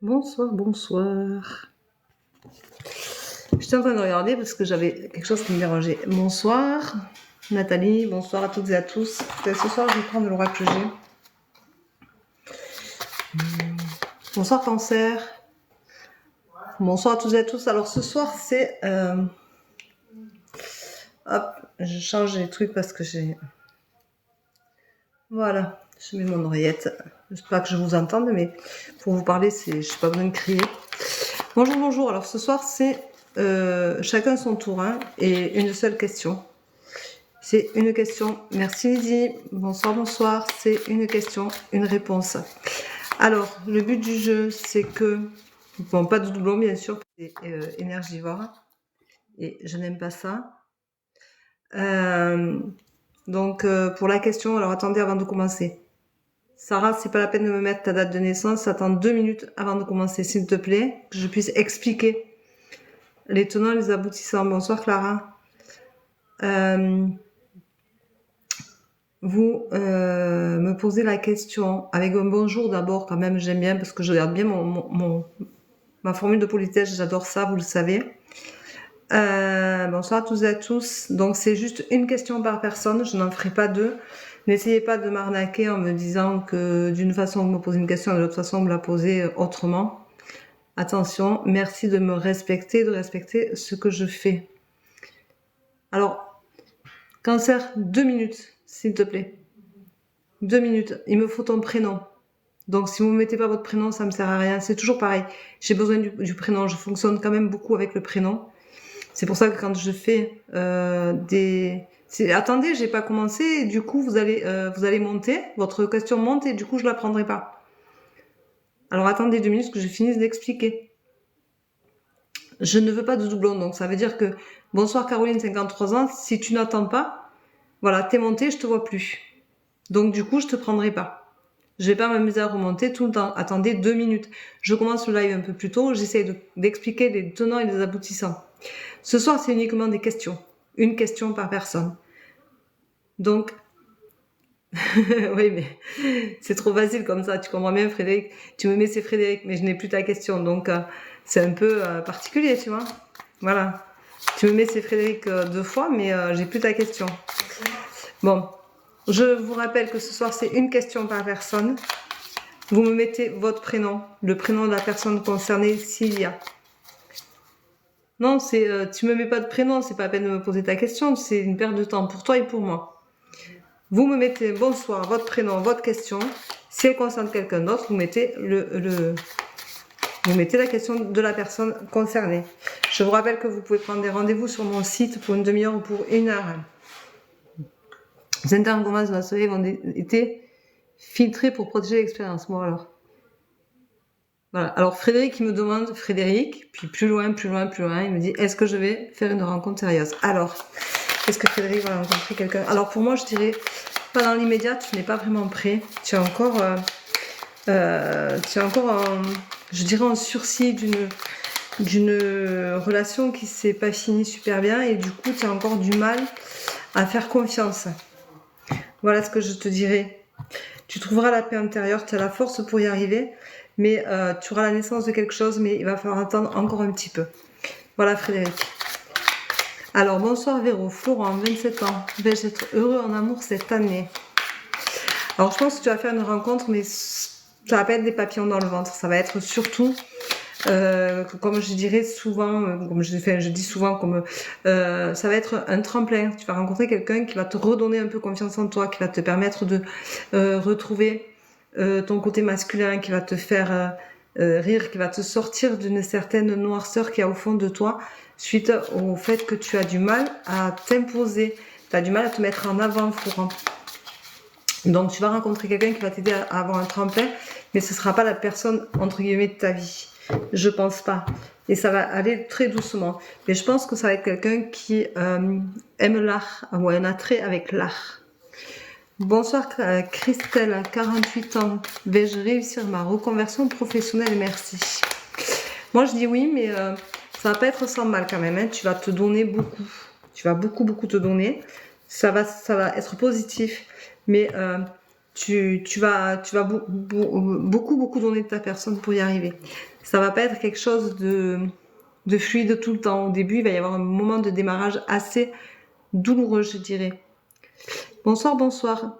Bonsoir, bonsoir. J'étais en train de regarder parce que j'avais quelque chose qui me dérangeait. Bonsoir Nathalie, bonsoir à toutes et à tous. Ce soir, je vais prendre l'oracle G. Bonsoir Cancer. Bonsoir à toutes et à tous. Alors ce soir, c'est... Hop, je change les trucs parce que j'ai... Voilà, je mets mon oreillette. J'espère que je vous entende, mais pour vous parler, je n'ai pas besoin de crier. Bonjour, bonjour. Alors ce soir, c'est chacun son tour, hein, et une seule question. C'est une question. Merci Lydie. Bonsoir, bonsoir. C'est une question, une réponse. Alors, le but du jeu, c'est que... Bon, pas de doublon, bien sûr, c'est énergivore. Et je n'aime pas ça. Donc, pour la question, alors attendez avant de commencer. Sarah, c'est pas la peine de me mettre ta date de naissance. Attends 2 minutes avant de commencer, s'il te plaît, que je puisse expliquer les tenants et les aboutissants. Bonsoir Clara. Vous me posez la question avec un bonjour d'abord, quand même, j'aime bien parce que je regarde bien ma formule de politesse, j'adore ça, vous le savez. Bonsoir à tous et à tous. Donc c'est juste une question par personne, je n'en ferai pas 2. N'essayez pas de m'arnaquer en me disant que d'une façon vous me posez une question et de l'autre façon vous me la posez autrement. Attention, merci de me respecter, de respecter ce que je fais. Alors, Cancer, 2 minutes, s'il te plaît. 2 minutes, il me faut ton prénom. Donc si vous ne mettez pas votre prénom, ça me sert à rien. C'est toujours pareil, j'ai besoin du prénom, je fonctionne quand même beaucoup avec le prénom. C'est pour ça que quand je fais attendez, j'ai pas commencé, et du coup vous allez monter, votre question monte et du coup je la prendrai pas. Alors attendez 2 minutes que je finisse d'expliquer. Je ne veux pas de doublon, donc ça veut dire que bonsoir Caroline, 53 ans, si tu n'attends pas, voilà, t'es monté, je te vois plus. Donc du coup je te prendrai pas. Je vais pas m'amuser à remonter tout le temps. Attendez 2 minutes. Je commence le live un peu plus tôt, j'essaie d'expliquer les tenants et les aboutissants. Ce soir, c'est uniquement des questions. Une question par personne. Donc, oui, mais c'est trop facile comme ça. Tu comprends bien, Frédéric. Tu me mets c'est Frédéric, mais je n'ai plus ta question. Donc, c'est un peu particulier, tu vois. Voilà. Tu me mets c'est Frédéric 2 fois, mais j'ai plus ta question. Bon, je vous rappelle que ce soir, c'est une question par personne. Vous me mettez votre prénom, le prénom de la personne concernée, s'il y a. Non, tu me mets pas de prénom, c'est pas la peine de me poser ta question, c'est une perte de temps pour toi et pour moi. Vous me mettez bonsoir, votre prénom, votre question. Si elle concerne quelqu'un d'autre, vous mettez vous mettez la question de la personne concernée. Je vous rappelle que vous pouvez prendre des rendez-vous sur mon site pour une demi-heure ou pour 1 heure. Les interrogants de la soirée ont été filtrés pour protéger l'expérience. Bon alors. Voilà. Alors Frédéric, il me demande, Frédéric, puis plus loin, il me dit, est-ce que je vais faire une rencontre sérieuse? Alors, est-ce que Frédéric va rencontrer quelqu'un? Alors pour moi, je dirais, pas dans l'immédiat, tu n'es pas vraiment prêt. Tu es encore je dirais, en sursis d'une relation qui s'est pas finie super bien et du coup, tu as encore du mal à faire confiance. Voilà ce que je te dirais. Tu trouveras la paix intérieure, tu as la force pour y arriver. Mais tu auras la naissance de quelque chose, mais il va falloir attendre encore un petit peu. Voilà Frédéric. Alors bonsoir Véro, Florent, 27 ans. Vais-je être heureux en amour cette année? Alors je pense que tu vas faire une rencontre, mais ça va pas être des papillons dans le ventre. Ça va être surtout, comme je dirais souvent, comme je dis souvent, comme ça va être un tremplin. Tu vas rencontrer quelqu'un qui va te redonner un peu confiance en toi, qui va te permettre de retrouver ton côté masculin, qui va te faire rire, qui va te sortir d'une certaine noirceur qu'il y a au fond de toi suite au fait que tu as du mal à t'imposer Tu as du mal à te mettre en avant, Florent. Donc, tu vas rencontrer quelqu'un qui va t'aider à avoir un tremplin, mais ce ne sera pas la personne, entre guillemets, de ta vie. Je pense pas. Et ça va aller très doucement. Mais je pense que ça va être quelqu'un qui aime l'art, ou un attrait avec l'art. Bonsoir Christelle, 48 ans. Vais-je réussir ma reconversion professionnelle? Merci. Moi, je dis oui, mais ça va pas être sans mal quand même. Hein. Tu vas te donner beaucoup. Tu vas beaucoup te donner. Ça va être positif. Mais tu vas beaucoup donner de ta personne pour y arriver. Ça va pas être quelque chose de fluide tout le temps. Au début, il va y avoir un moment de démarrage assez douloureux, je dirais. Bonsoir.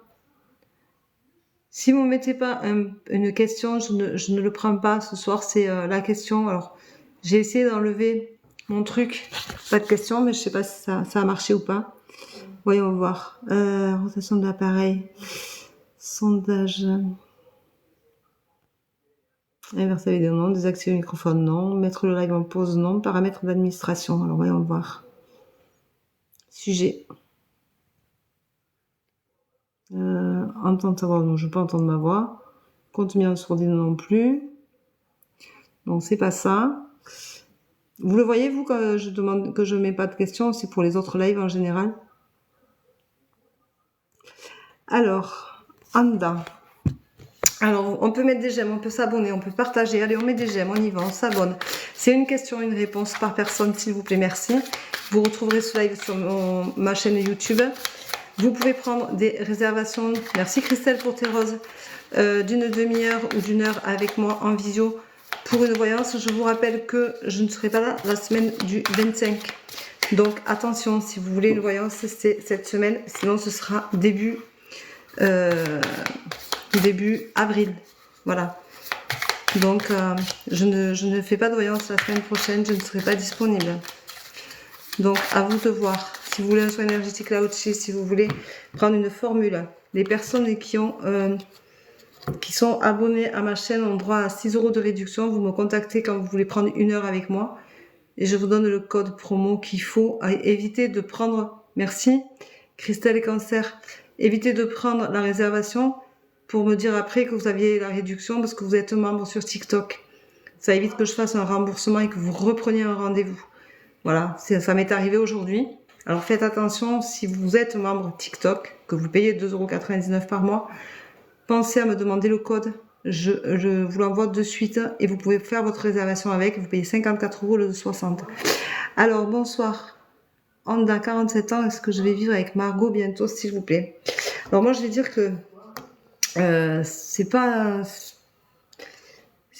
Si vous ne mettez pas une question, je ne le prends pas. Ce soir, c'est la question. Alors, j'ai essayé d'enlever mon truc. Pas de question, mais je sais pas si ça a marché ou pas. Voyons voir. Rotation de l'appareil. Sondage. Inverser la vidéo, non. Désactiver le microphone, non. Mettre le live en pause, non. Paramètres d'administration. Alors, voyons voir. Sujet. Entendre ta voix, non, je ne veux pas entendre ma voix. Contenu en sourdine non plus. Donc c'est pas ça. Vous le voyez, vous, quand je demande que je mets pas de questions, c'est pour les autres lives en général. Alors, Anda. Alors, on peut mettre des j'aime, on peut s'abonner, on peut partager. Allez, on met des j'aime, on y va, on s'abonne. C'est une question, une réponse par personne, s'il vous plaît, merci. Vous retrouverez ce live sur ma chaîne YouTube. Vous pouvez prendre des réservations. Merci Christelle pour tes roses. D'une demi-heure ou d'une heure avec moi en visio pour une voyance. Je vous rappelle que je ne serai pas là la semaine du 25. Donc attention, si vous voulez une voyance, c'est cette semaine. Sinon, ce sera début avril. Voilà. Donc, je ne fais pas de voyance la semaine prochaine. Je ne serai pas disponible. Donc, à vous de voir. Si vous voulez un soin énergétique Lao-Tzu, si vous voulez prendre une formule, les personnes qui sont abonnées à ma chaîne ont droit à 6 € de réduction. Vous me contactez quand vous voulez prendre une heure avec moi et je vous donne le code promo qu'il faut. Éviter de prendre, merci Christelle et Cancer, évitez de prendre la réservation pour me dire après que vous aviez la réduction parce que vous êtes membre sur TikTok. Ça évite que je fasse un remboursement et que vous repreniez un rendez-vous. Voilà, ça m'est arrivé aujourd'hui. Alors faites attention, si vous êtes membre TikTok, que vous payez 2,99 € par mois, pensez à me demander le code. Je vous l'envoie de suite et vous pouvez faire votre réservation avec. Vous payez 54 € au lieu de 60. Alors bonsoir. Anda, 47 ans, est-ce que je vais vivre avec Margot bientôt, s'il vous plaît? Alors moi je vais dire que c'est pas...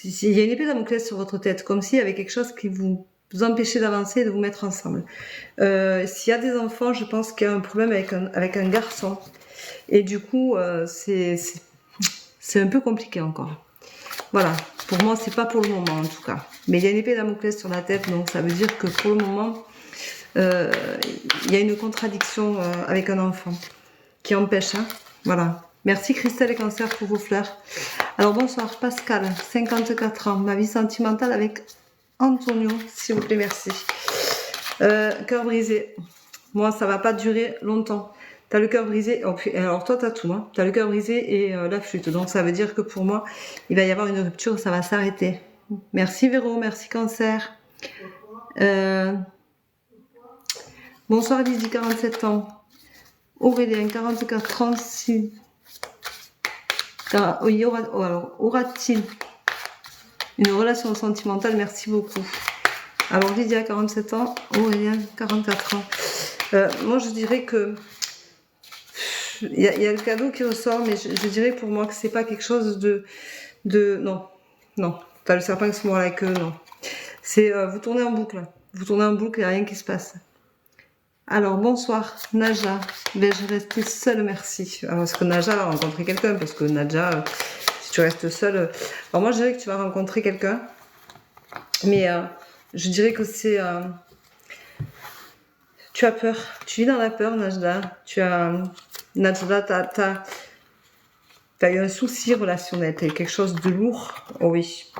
Il y a une épée de Damoclès sur votre tête, comme s'il y avait quelque chose qui vous empêchez d'avancer et de vous mettre ensemble. S'il y a des enfants, je pense qu'il y a un problème avec un garçon. Et du coup, c'est un peu compliqué encore. Voilà. Pour moi, c'est pas pour le moment en tout cas. Mais il y a une épée de Damoclès sur la tête, donc ça veut dire que pour le moment, il y a une contradiction avec un enfant qui empêche. Hein. Voilà. Merci Christelle et Cancer pour vos fleurs. Alors bonsoir Pascal, 54 ans. Ma vie sentimentale avec Antonio, s'il vous plaît, merci. Cœur brisé. Moi, ça va pas durer longtemps. T'as le cœur brisé. Alors toi, t'as tout. Hein. T'as le cœur brisé et la flûte. Donc ça veut dire que pour moi, il va y avoir une rupture. Ça va s'arrêter. Merci Véro, merci Cancer. Bonsoir Lydie, 47 ans. Aurélien, 44 ans. Oui, alors, aura-t-il une relation sentimentale? Merci beaucoup. Alors, Lydia, 47 ans. Aurélien, 44 ans. Moi, je dirais que il y a le cadeau qui ressort, mais je dirais pour moi que c'est pas quelque chose de non. T'as le serpent qui se mord la queue, non. C'est vous tournez en boucle. Vous tournez en boucle, il n'y a rien qui se passe. Alors, bonsoir, Naja. Vais-je rester seule? Merci. Alors, est-ce que Naja va rencontrer quelqu'un? Parce que Naja, si tu restes seule... Alors, moi, je dirais que tu vas rencontrer quelqu'un. Mais je dirais que c'est... tu as peur. Tu vis dans la peur, Najda. Najda, t'as eu un souci relationnel. T'as eu quelque chose de lourd. Oh oui.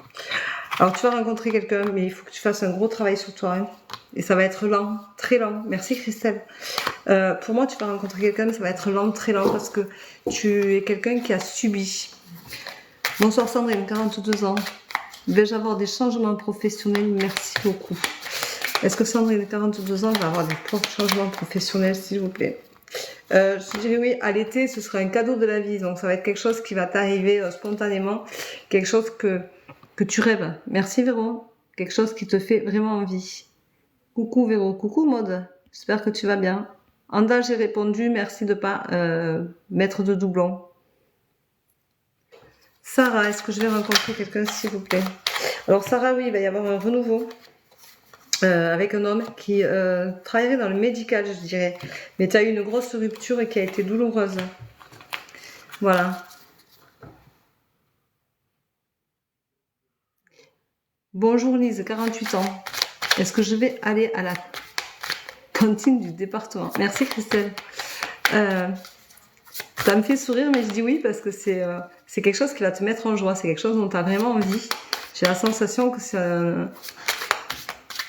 Alors, tu vas rencontrer quelqu'un, mais il faut que tu fasses un gros travail sur toi. Hein. Et ça va être lent, très lent. Merci Christelle. Pour moi, tu vas rencontrer quelqu'un, mais ça va être lent, très lent, parce que tu es quelqu'un qui a subi. Bonsoir Sandrine, 42 ans. Vais-je avoir des changements professionnels? Merci beaucoup. Est-ce que Sandrine, 42 ans, va avoir des changements professionnels, s'il vous plaît? Je dirais oui, à l'été, ce sera un cadeau de la vie. Donc, ça va être quelque chose qui va t'arriver spontanément. Quelque chose que tu rêves. Merci Véro. Quelque chose qui te fait vraiment envie. Coucou Véro. Coucou Maude. J'espère que tu vas bien. Anda, j'ai répondu. Merci de pas mettre de doublons. Sarah, est-ce que je vais rencontrer quelqu'un, s'il vous plaît? Alors Sarah, oui, il va y avoir un renouveau. Avec un homme qui travaillerait dans le médical, je dirais. Mais tu as eu une grosse rupture et qui a été douloureuse. Voilà. Bonjour Lise, 48 ans. Est-ce que je vais aller à la cantine du département? Merci Christelle. Ça me fait sourire, mais je dis oui parce que c'est quelque chose qui va te mettre en joie. C'est quelque chose dont tu as vraiment envie. J'ai la sensation que c'est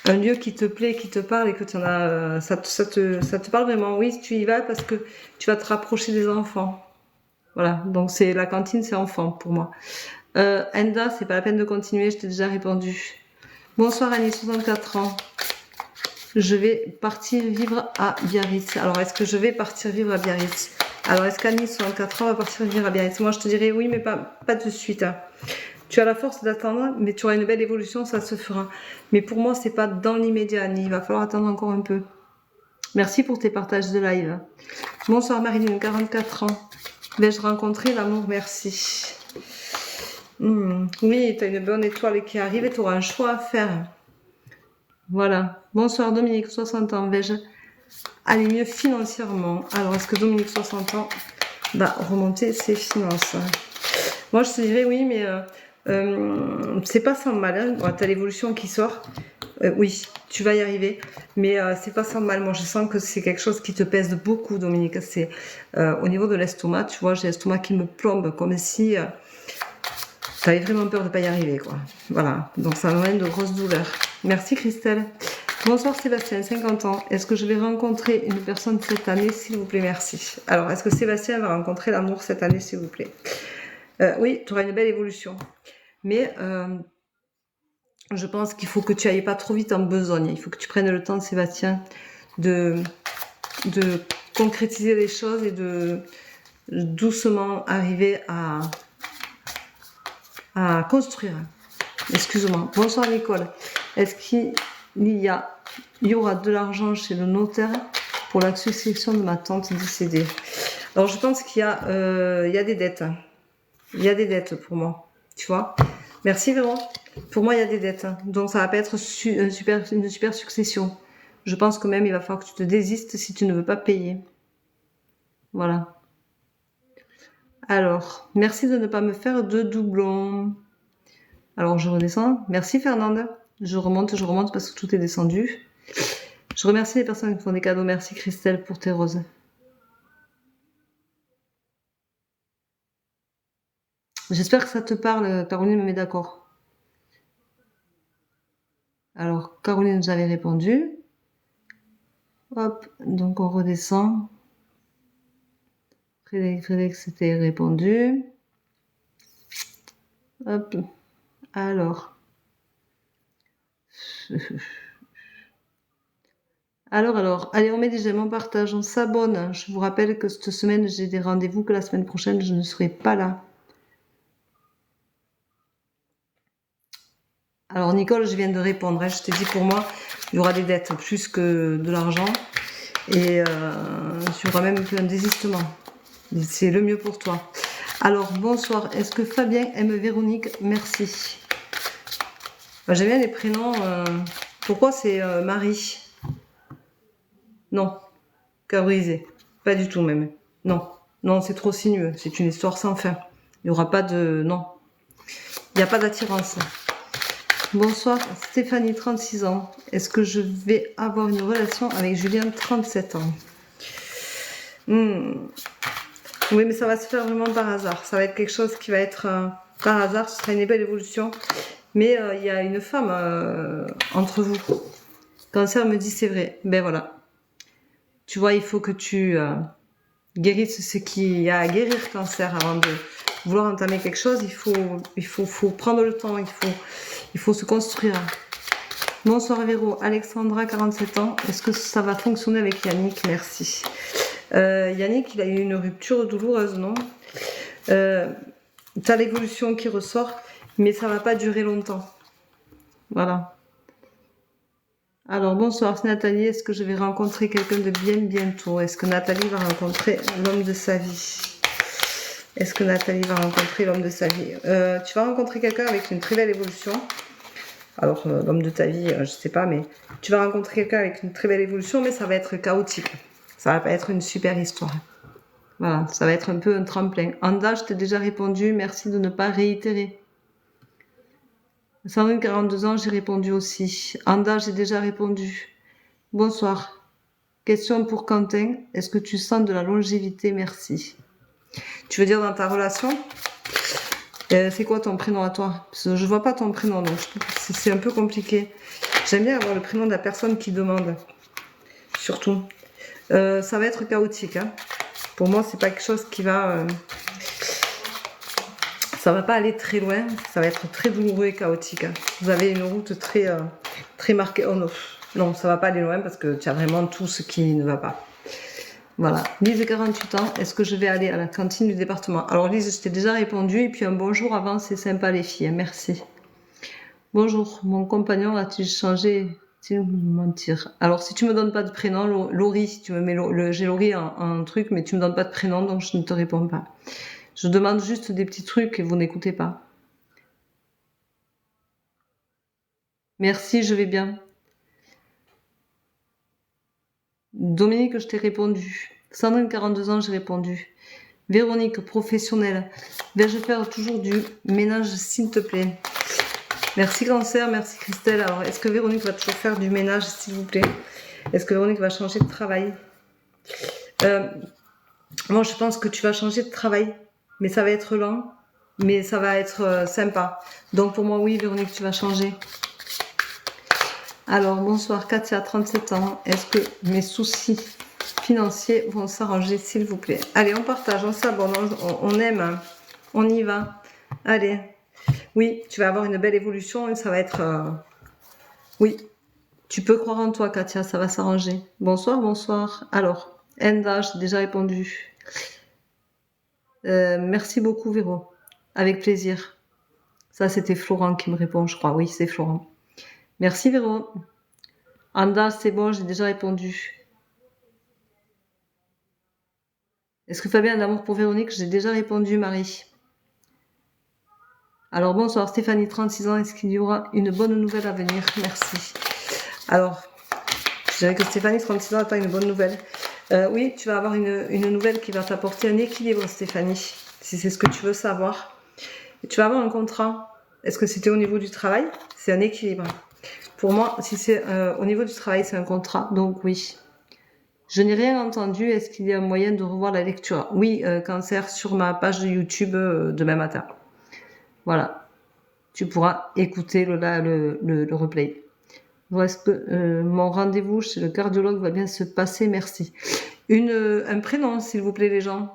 un lieu qui te plaît, qui te parle et que tu en as, ça te parle vraiment. Oui, tu y vas parce que tu vas te rapprocher des enfants. Voilà, donc c'est la cantine, c'est enfant pour moi. Enda, c'est pas la peine de continuer, je t'ai déjà répondu. Bonsoir Annie, 64 ans. Je vais partir vivre à Biarritz. Alors, est-ce que je vais partir vivre à Biarritz? Alors, est-ce qu'Annie, 64 ans, va partir vivre à Biarritz? Moi, je te dirais oui, mais pas de suite. Hein. Tu as la force d'attendre, mais tu auras une belle évolution, ça se fera. Mais pour moi, c'est pas dans l'immédiat, Annie. Il va falloir attendre encore un peu. Merci pour tes partages de live. Bonsoir Marilyn, 44 ans. Vais-je rencontrer l'amour? Merci. Oui, tu as une bonne étoile qui arrive et tu auras un choix à faire. Voilà. Bonsoir Dominique, 60 ans. Vais-je aller mieux financièrement? Alors, est-ce que Dominique, 60 ans, va remonter ses finances? Moi, je te dirais oui, mais c'est pas sans mal. Hein. Bon, tu as l'évolution qui sort. Oui, tu vas y arriver, mais c'est pas sans mal. Moi, je sens que c'est quelque chose qui te pèse beaucoup, Dominique. C'est au niveau de l'estomac, tu vois, j'ai l'estomac qui me plombe, comme si tu avais vraiment peur de pas y arriver, quoi. Voilà, donc ça m'amène de grosses douleurs. Merci Christelle. Bonsoir Sébastien, 50 ans. Est-ce que je vais rencontrer une personne cette année, s'il vous plaît? Merci. Alors, est-ce que Sébastien va rencontrer l'amour cette année, s'il vous plaît? Oui, tu auras une belle évolution. Mais je pense qu'il faut que tu ailles pas trop vite en besogne. Il faut que tu prennes le temps, Sébastien, de concrétiser les choses et de doucement arriver à construire. Excuse-moi. Bonsoir Nicole. Est-ce qu'il y aura de l'argent chez le notaire pour la succession de ma tante décédée? Alors je pense qu'il y a des dettes. Il y a des dettes pour moi. Tu vois? Merci Véron. Pour moi, il y a des dettes. Donc ça va pas être une super succession. Je pense que même il va falloir que tu te désistes si tu ne veux pas payer. Voilà. Alors, merci de ne pas me faire de doublons. Alors, je redescends. Merci Fernande. Je remonte parce que tout est descendu. Je remercie les personnes qui font des cadeaux. Merci Christelle pour tes roses. J'espère que ça te parle. Caroline me met d'accord. Alors, Caroline, j'avais répondu. Hop, donc on redescend. Frédéric, c'était répondu. Hop, alors. Alors, allez, on met des j'aime, on partage, on s'abonne. Je vous rappelle que cette semaine, j'ai des rendez-vous, que la semaine prochaine, je ne serai pas là. Alors, Nicole, je viens de répondre. Hein, je t'ai dit, pour moi, il y aura des dettes plus que de l'argent. Et il y aura même un désistement. C'est le mieux pour toi. Alors, bonsoir. Est-ce que Fabien aime Véronique? Merci. J'aime bien les prénoms. Pourquoi c'est Marie? Non. Cabrisé. Pas du tout même. Non. Non, c'est trop sinueux. C'est une histoire sans fin. Il n'y aura pas de... Non. Il n'y a pas d'attirance. Bonsoir Stéphanie, 36 ans. Est-ce que je vais avoir une relation avec Julien, 37 ans? Oui, mais ça va se faire vraiment par hasard. Ça va être quelque chose qui va être par hasard. Ce sera une belle évolution. Mais il y a une femme entre vous. Cancer me dit c'est vrai. Ben voilà. Tu vois, il faut que tu guérisses ce qu'il y a à guérir, Cancer, avant de vouloir entamer quelque chose. Faut prendre le temps, il faut se construire. Bonsoir Véro, Alexandra, 47 ans. Est-ce que ça va fonctionner avec Yannick? Merci. Yannick, il a eu une rupture douloureuse, non? T'as l'évolution qui ressort, mais ça va pas durer longtemps. Voilà. Alors, bonsoir, c'est Nathalie. Est-ce que je vais rencontrer quelqu'un de bien bientôt? Est-ce que Nathalie va rencontrer l'homme de sa vie? Est-ce que Nathalie va rencontrer l'homme de sa vie? Tu vas rencontrer quelqu'un avec une très belle évolution. Alors, l'homme de ta vie, je sais pas, mais tu vas rencontrer quelqu'un avec une très belle évolution, mais ça va être chaotique. Ça va pas être une super histoire. Voilà, ça va être un peu un tremplin. Anda, je t'ai déjà répondu. Merci de ne pas réitérer. Sandrine, 42 ans, j'ai répondu aussi. Anda, j'ai déjà répondu. Bonsoir. Question pour Quentin. Est-ce que tu sens de la longévité? Merci. Tu veux dire dans ta relation? C'est quoi ton prénom à toi? Parce que je vois pas ton prénom, donc c'est un peu compliqué. J'aime bien avoir le prénom de la personne qui demande. Surtout. Ça va être chaotique. Hein. Pour moi, c'est pas quelque chose qui va... ça va pas aller très loin. Ça va être très douloureux et chaotique. Hein. Vous avez une route très marquée. Oh non, ça va pas aller loin parce que tu as vraiment tout ce qui ne va pas. Voilà. Lise, 48 ans. Est-ce que je vais aller à la cantine du département? Alors Lise, je t'ai déjà répondu. Et puis un bonjour avant, c'est sympa les filles. Merci. Bonjour. Mon compagnon a-t-il changé? Mentir. Alors si tu me donnes pas de prénom, Laurie, si tu me mets j'ai Laurie en truc, mais tu me donnes pas de prénom, donc je ne te réponds pas. Je demande juste des petits trucs et vous n'écoutez pas. Merci, je vais bien. Dominique, je t'ai répondu. Sandrine, 42 ans, j'ai répondu. Véronique, professionnelle. Vais-je faire toujours du ménage, s'il te plaît? Merci Cancer, merci Christelle. Alors, est-ce que Véronique va toujours faire du ménage, s'il vous plaît? Est-ce que Véronique va changer de travail? Moi, je pense que tu vas changer de travail, mais ça va être lent, mais ça va être sympa. Donc, pour moi, oui, Véronique, tu vas changer. Alors, bonsoir, Katia, 37 ans. Est-ce que mes soucis financiers vont s'arranger, s'il vous plaît? Allez, on partage, on s'abonne, on aime, hein. On y va. Allez. Oui, tu vas avoir une belle évolution et ça va être... Oui, tu peux croire en toi, Katia, ça va s'arranger. Bonsoir, bonsoir. Alors, Enda, j'ai déjà répondu. Merci beaucoup, Véro. Avec plaisir. Ça, c'était Florent qui me répond, je crois. Oui, c'est Florent. Merci, Véro. Anda, c'est bon, j'ai déjà répondu. Est-ce que Fabien a de l'amour pour Véronique? J'ai déjà répondu, Marie. Alors, bonsoir, Stéphanie, 36 ans. Est-ce qu'il y aura une bonne nouvelle à venir? Merci. Alors, je dirais que Stéphanie, 36 ans, attend une bonne nouvelle. Oui, tu vas avoir une nouvelle qui va t'apporter un équilibre, Stéphanie, si c'est ce que tu veux savoir. Et tu vas avoir un contrat. Est-ce que c'était au niveau du travail? C'est un équilibre. Pour moi, si c'est au niveau du travail, c'est un contrat, donc oui. Je n'ai rien entendu. Est-ce qu'il y a un moyen de revoir la lecture? Oui, Cancer, sur ma page de YouTube demain matin. Voilà. Tu pourras écouter le replay. Est-ce que mon rendez-vous chez le cardiologue va bien se passer? Merci. Un prénom, s'il vous plaît, les gens.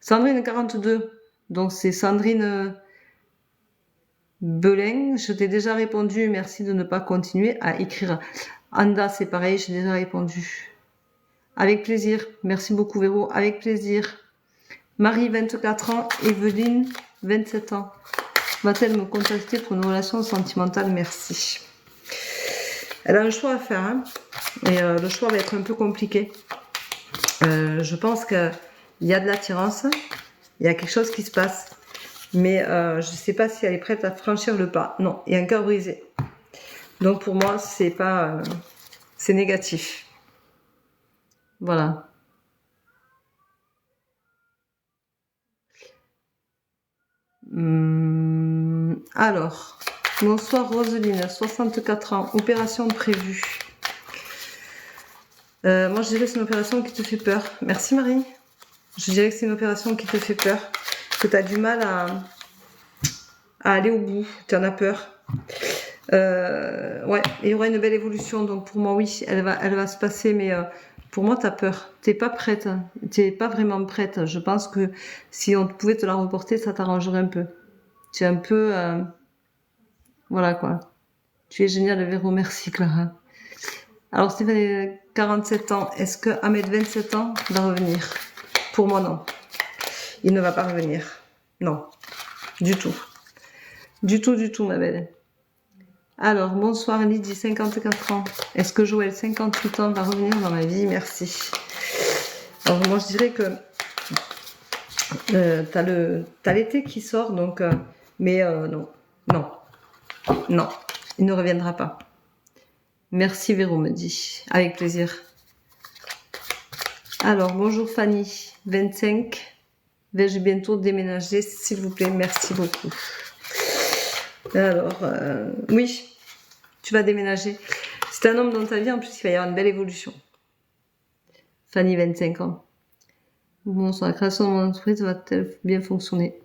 Sandrine, 42. Donc, c'est Sandrine Belin. Je t'ai déjà répondu. Merci de ne pas continuer à écrire. Anda, c'est pareil, j'ai déjà répondu. Avec plaisir. Merci beaucoup, Véro. Avec plaisir. Marie, 24 ans. Evelyne, 27 ans. Va-t-elle me contacter pour une relation sentimentale? Merci. Elle a un choix à faire, hein, et le choix va être un peu compliqué. Je pense qu'il y a de l'attirance, il y a quelque chose qui se passe, mais je ne sais pas si elle est prête à franchir le pas. Non, il y a un cœur brisé. Donc pour moi, c'est pas, c'est négatif. Voilà. Alors, bonsoir Roseline, 64 ans, opération prévue. Moi, je dirais que c'est une opération qui te fait peur. Merci Marie. Je dirais que c'est une opération qui te fait peur, que tu as du mal à aller au bout, tu en as peur. Ouais, il y aura une belle évolution. Donc pour moi, oui, elle va se passer, mais pour moi, t'as peur. T'es pas prête. T'es pas vraiment prête. Je pense que si on pouvait te la reporter, ça t'arrangerait un peu. Tu es un peu, voilà quoi. Tu es génial, Véro. Merci, Clara. Alors Stéphane, 47 ans. Est-ce que Ahmed, 27 ans, va revenir? Pour moi, non. Il ne va pas revenir. Non, du tout. Du tout, ma belle. Alors, bonsoir Lydie, 54 ans. Est-ce que Joël, 58 ans, va revenir dans ma vie? Merci. Alors, moi, je dirais que t'as l'été qui sort, donc... mais non, non, non, il ne reviendra pas. Merci Véro, me dit. Avec plaisir. Alors, bonjour Fanny, 25. Vais-je bientôt déménager, s'il vous plaît? Merci beaucoup. Alors, oui, tu vas déménager. C'est un homme dans ta vie, en plus, il va y avoir une belle évolution. Fanny, 25 ans. Bon, sur la création de mon entreprise va-t-elle bien fonctionner?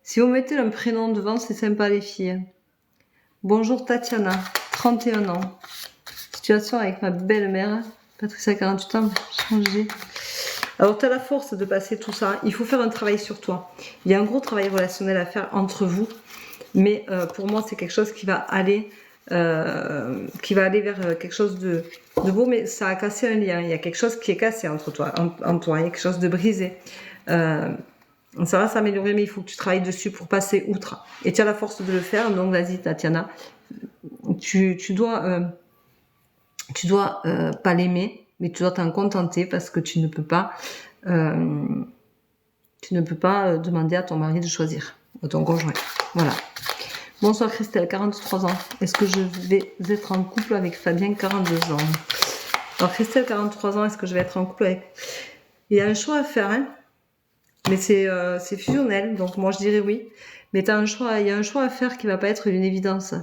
Si vous mettez un prénom devant, c'est sympa, les filles. Bonjour Tatiana, 31 ans. Situation avec ma belle-mère. Patricia, 48 ans, changer. Alors, tu as la force de passer tout ça. Il faut faire un travail sur toi. Il y a un gros travail relationnel à faire entre vous. Mais pour moi, c'est quelque chose qui va aller vers quelque chose de beau, mais ça a cassé un lien. Il y a quelque chose qui est cassé entre toi, en toi. Il y a quelque chose de brisé. Ça va s'améliorer, mais il faut que tu travailles dessus pour passer outre. Et tu as la force de le faire, donc vas-y, Tatiana. Tu dois pas l'aimer, mais tu dois t'en contenter parce que tu ne peux pas demander à ton mari de choisir, à ton conjoint. Voilà. Bonsoir Christelle, 43 ans. Est-ce que je vais être en couple avec Fabien, 42 ans? Alors Christelle, 43 ans, est-ce que je vais être en couple avec... Il y a un choix à faire, hein, mais c'est fusionnel, donc moi je dirais oui. Mais il y a un choix à faire qui va pas être une évidence.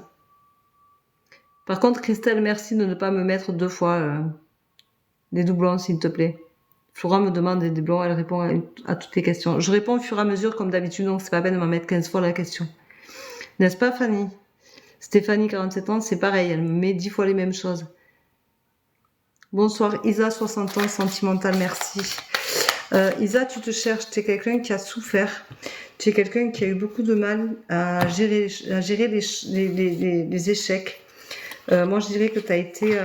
Par contre, Christelle, merci de ne pas me mettre 2 fois des doublons, s'il te plaît. Flora me demande des doublons, elle répond à toutes les questions. Je réponds au fur et à mesure, comme d'habitude, donc c'est pas la peine de m'en mettre 15 fois la question. N'est-ce pas, Fanny? Stéphanie, 47 ans, c'est pareil, elle me met 10 fois les mêmes choses. Bonsoir, Isa, 60 ans, sentimentale, merci. Isa, tu te cherches, tu es quelqu'un qui a souffert, tu es quelqu'un qui a eu beaucoup de mal à gérer les échecs. Moi, je dirais que tu as été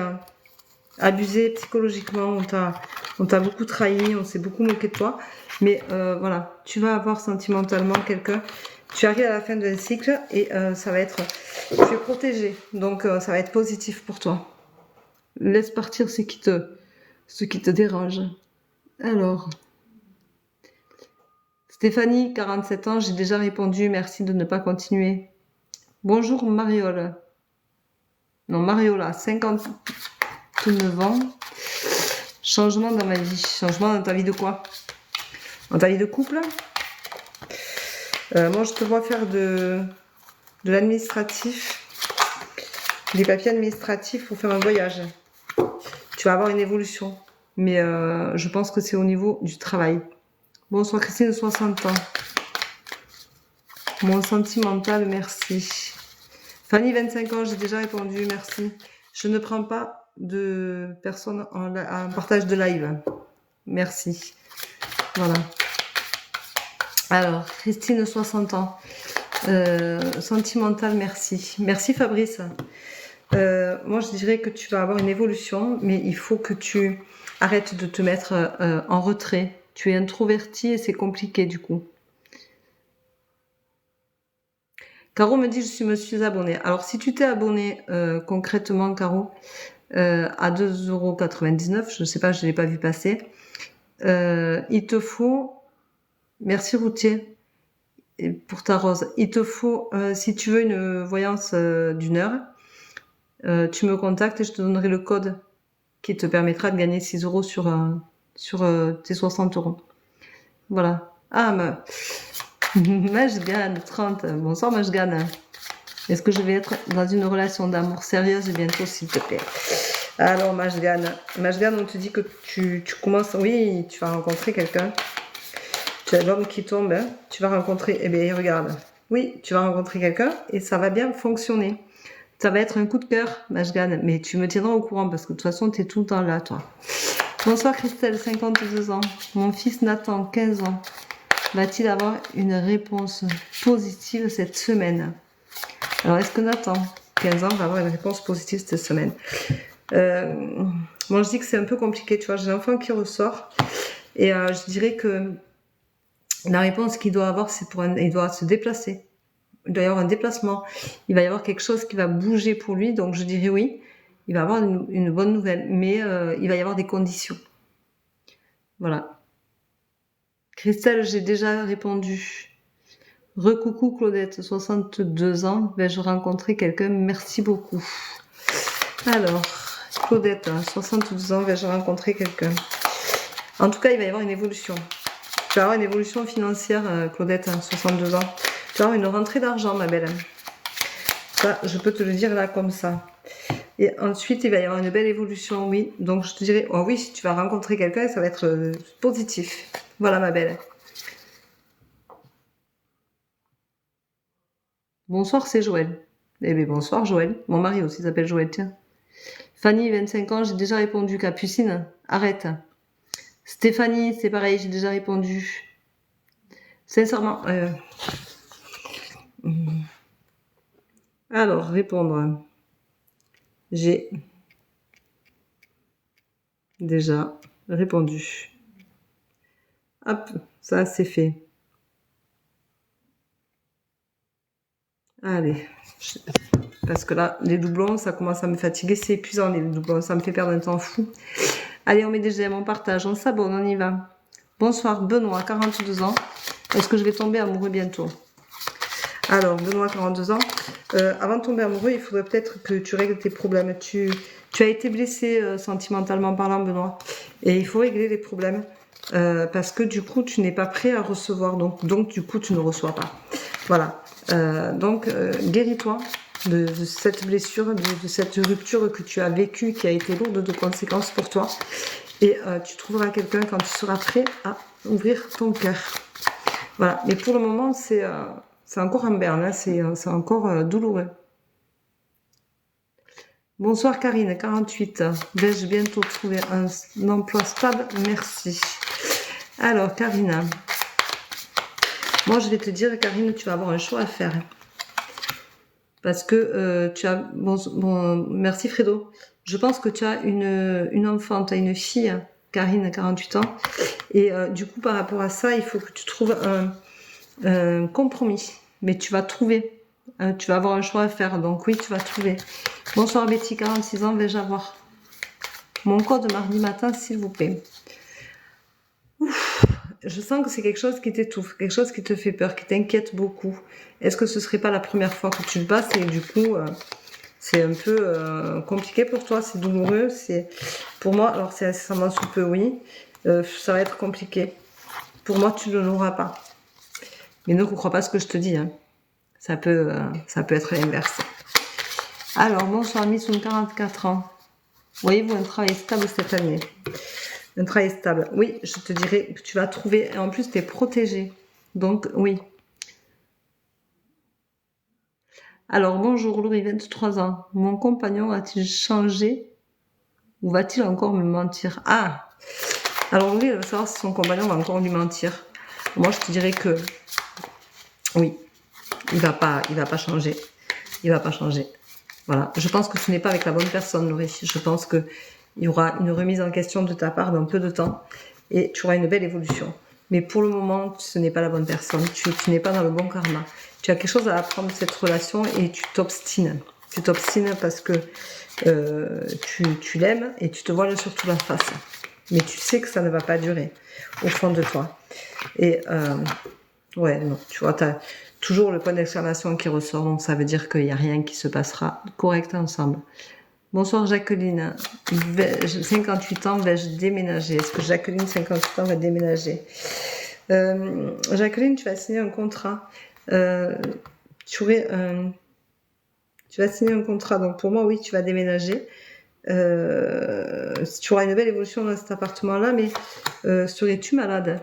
abusé psychologiquement, on t'a beaucoup trahi, on s'est beaucoup moqué de toi, mais voilà, tu vas avoir sentimentalement quelqu'un. Tu arrives à la fin d'un cycle et ça va être... Tu es protégé, donc ça va être positif pour toi. Laisse partir ce qui te dérange. Alors... Stéphanie, 47 ans, j'ai déjà répondu, merci de ne pas continuer. Bonjour Mariole. Non, Mariola, 59 ans. Changement dans ma vie. Changement dans ta vie de quoi? Dans ta vie de couple? Moi, je te vois faire de l'administratif, des papiers administratifs pour faire un voyage. Tu vas avoir une évolution, mais je pense que c'est au niveau du travail. Bonsoir Christine, 60 ans. Mon sentimental, merci. Fanny, 25 ans, j'ai déjà répondu, merci. Je ne prends pas de personnes en partage de live. Merci. Voilà. Alors, Christine, 60 ans. Sentimental, merci. Merci Fabrice. Moi, je dirais que tu vas avoir une évolution, mais il faut que tu arrêtes de te mettre en retrait. Tu es introverti et c'est compliqué du coup. Caro me dit me suis abonnée. Alors si tu t'es abonné concrètement, Caro, à 2,99 €, je ne sais pas, je ne l'ai pas vu passer, il te faut... Merci Routier pour ta rose. Il te faut, si tu veux une voyance d'1 heure, tu me contactes et je te donnerai le code qui te permettra de gagner 6 € sur tes 60 €. Voilà. Ah, Majgan, 30. Bonsoir Majgan. Est-ce que je vais être dans une relation d'amour sérieuse bientôt, s'il te plaît? Alors Majgan, on te dit que tu commences... Oui, tu vas rencontrer quelqu'un. Tu as l'homme qui tombe, hein. Tu vas rencontrer... Eh bien, regarde. Oui, tu vas rencontrer quelqu'un et ça va bien fonctionner. Ça va être un coup de cœur, Mashgan, mais tu me tiendras au courant parce que de toute façon, tu es tout le temps là, toi. Bonsoir Christelle, 52 ans. Mon fils Nathan, 15 ans. Va-t-il avoir une réponse positive cette semaine? Alors, est-ce que Nathan, 15 ans, va avoir une réponse positive cette semaine? Moi, je dis que c'est un peu compliqué, tu vois. J'ai l'enfant qui ressort et je dirais que la réponse qu'il doit avoir, c'est il doit se déplacer. Il doit y avoir un déplacement. Il va y avoir quelque chose qui va bouger pour lui. Donc, je dirais oui. Il va avoir une bonne nouvelle. Mais il va y avoir des conditions. Voilà. Christelle, j'ai déjà répondu. Recoucou Claudette, 62 ans. Vais-je rencontrer quelqu'un? Merci beaucoup. Alors, Claudette, 72 ans. Vais-je rencontrer quelqu'un? En tout cas, il va y avoir une évolution. Tu vas avoir une évolution financière, Claudette, 62 ans. Tu vas avoir une rentrée d'argent, ma belle. Ça, je peux te le dire là comme ça. Et ensuite, il va y avoir une belle évolution, oui. Donc, je te dirais, oh oui, si tu vas rencontrer quelqu'un, ça va être positif. Voilà, ma belle. Bonsoir, c'est Joël. Eh bien, bonsoir, Joël. Mon mari aussi s'appelle Joël, tiens. Fanny, 25 ans, j'ai déjà répondu. Capucine, arrête. Stéphanie, c'est pareil, j'ai déjà répondu. Sincèrement, alors, répondre. J'ai déjà répondu. Hop, ça c'est fait. Allez, parce que là, les doublons, ça commence à me fatiguer. C'est épuisant, les doublons, ça me fait perdre un temps fou. Allez, on met des j'aime, on partage, on s'abonne, on y va. Bonsoir, Benoît, 42 ans. Est-ce que je vais tomber amoureux bientôt? Alors, Benoît, 42 ans. Avant de tomber amoureux, il faudrait peut-être que tu règles tes problèmes. Tu as été blessé sentimentalement parlant, Benoît. Et il faut régler les problèmes. Parce que du coup, tu n'es pas prêt à recevoir. Donc du coup, tu ne reçois pas. Voilà. Donc, guéris-toi de cette blessure, de cette rupture que tu as vécue, qui a été lourde de conséquences pour toi. Et tu trouveras quelqu'un quand tu seras prêt à ouvrir ton cœur. Voilà. Mais pour le moment, c'est encore en berne, hein. C'est encore douloureux. Bonsoir Karine, 48. Vais-je bientôt trouver un emploi stable? Merci. Alors, Karina. Moi, je vais te dire, Karine, tu vas avoir un choix à faire. Parce que tu as... Bon, merci Fredo. Je pense que tu as une enfant, tu as une fille, Karine, 48 ans. Et du coup, par rapport à ça, il faut que tu trouves un compromis. Mais tu vas trouver. Tu vas avoir un choix à faire. Donc oui, tu vas trouver. Bonsoir Betty, 46 ans, vais-je avoir mon code mardi matin, s'il vous plaît? Ouf, je sens que c'est quelque chose qui t'étouffe, quelque chose qui te fait peur, qui t'inquiète beaucoup. Est-ce que ce serait pas la première fois que tu le passes et du coup, c'est un peu compliqué pour toi, c'est douloureux, c'est pour moi, alors c'est incessamment sous peu, oui, ça va être compliqué. Pour moi, tu ne l'auras pas. Mais ne crois pas ce que je te dis, hein. Ça peut être l'inverse. Alors, bonsoir, Missoun, 44 ans. Voyez-vous un travail stable cette année? Un travail stable. Oui, je te dirais que tu vas trouver. Et en plus, tu es protégé. Donc, oui. Alors, bonjour, Laurie, 23 ans. Mon compagnon a-t-il changé ou va-t-il encore me mentir? Ah! Alors, Laurie, elle va savoir si son compagnon va encore lui mentir. Moi, je te dirais que oui, il va pas changer. Il va pas changer. Voilà. Je pense que tu n'es pas avec la bonne personne, Laurie. Je pense que il y aura une remise en question de ta part dans peu de temps et tu auras une belle évolution. Mais pour le moment, ce n'est pas la bonne personne. Tu n'es pas dans le bon karma. Tu as quelque chose à apprendre de cette relation et tu t'obstines. Tu t'obstines parce que tu l'aimes et tu te voiles surtout la face. Mais tu sais que ça ne va pas durer au fond de toi. Et ouais, non, tu vois, tu as toujours le point d'exclamation qui ressort. Donc ça veut dire qu'il n'y a rien qui se passera correct ensemble. Bonsoir Jacqueline, 58 ans, vais-je déménager? Est-ce que Jacqueline, 58 ans, va déménager? Jacqueline, tu vas signer un contrat. Tu vas signer un contrat, donc pour moi, oui, tu vas déménager. Tu auras une belle évolution dans cet appartement-là, mais serais-tu malade?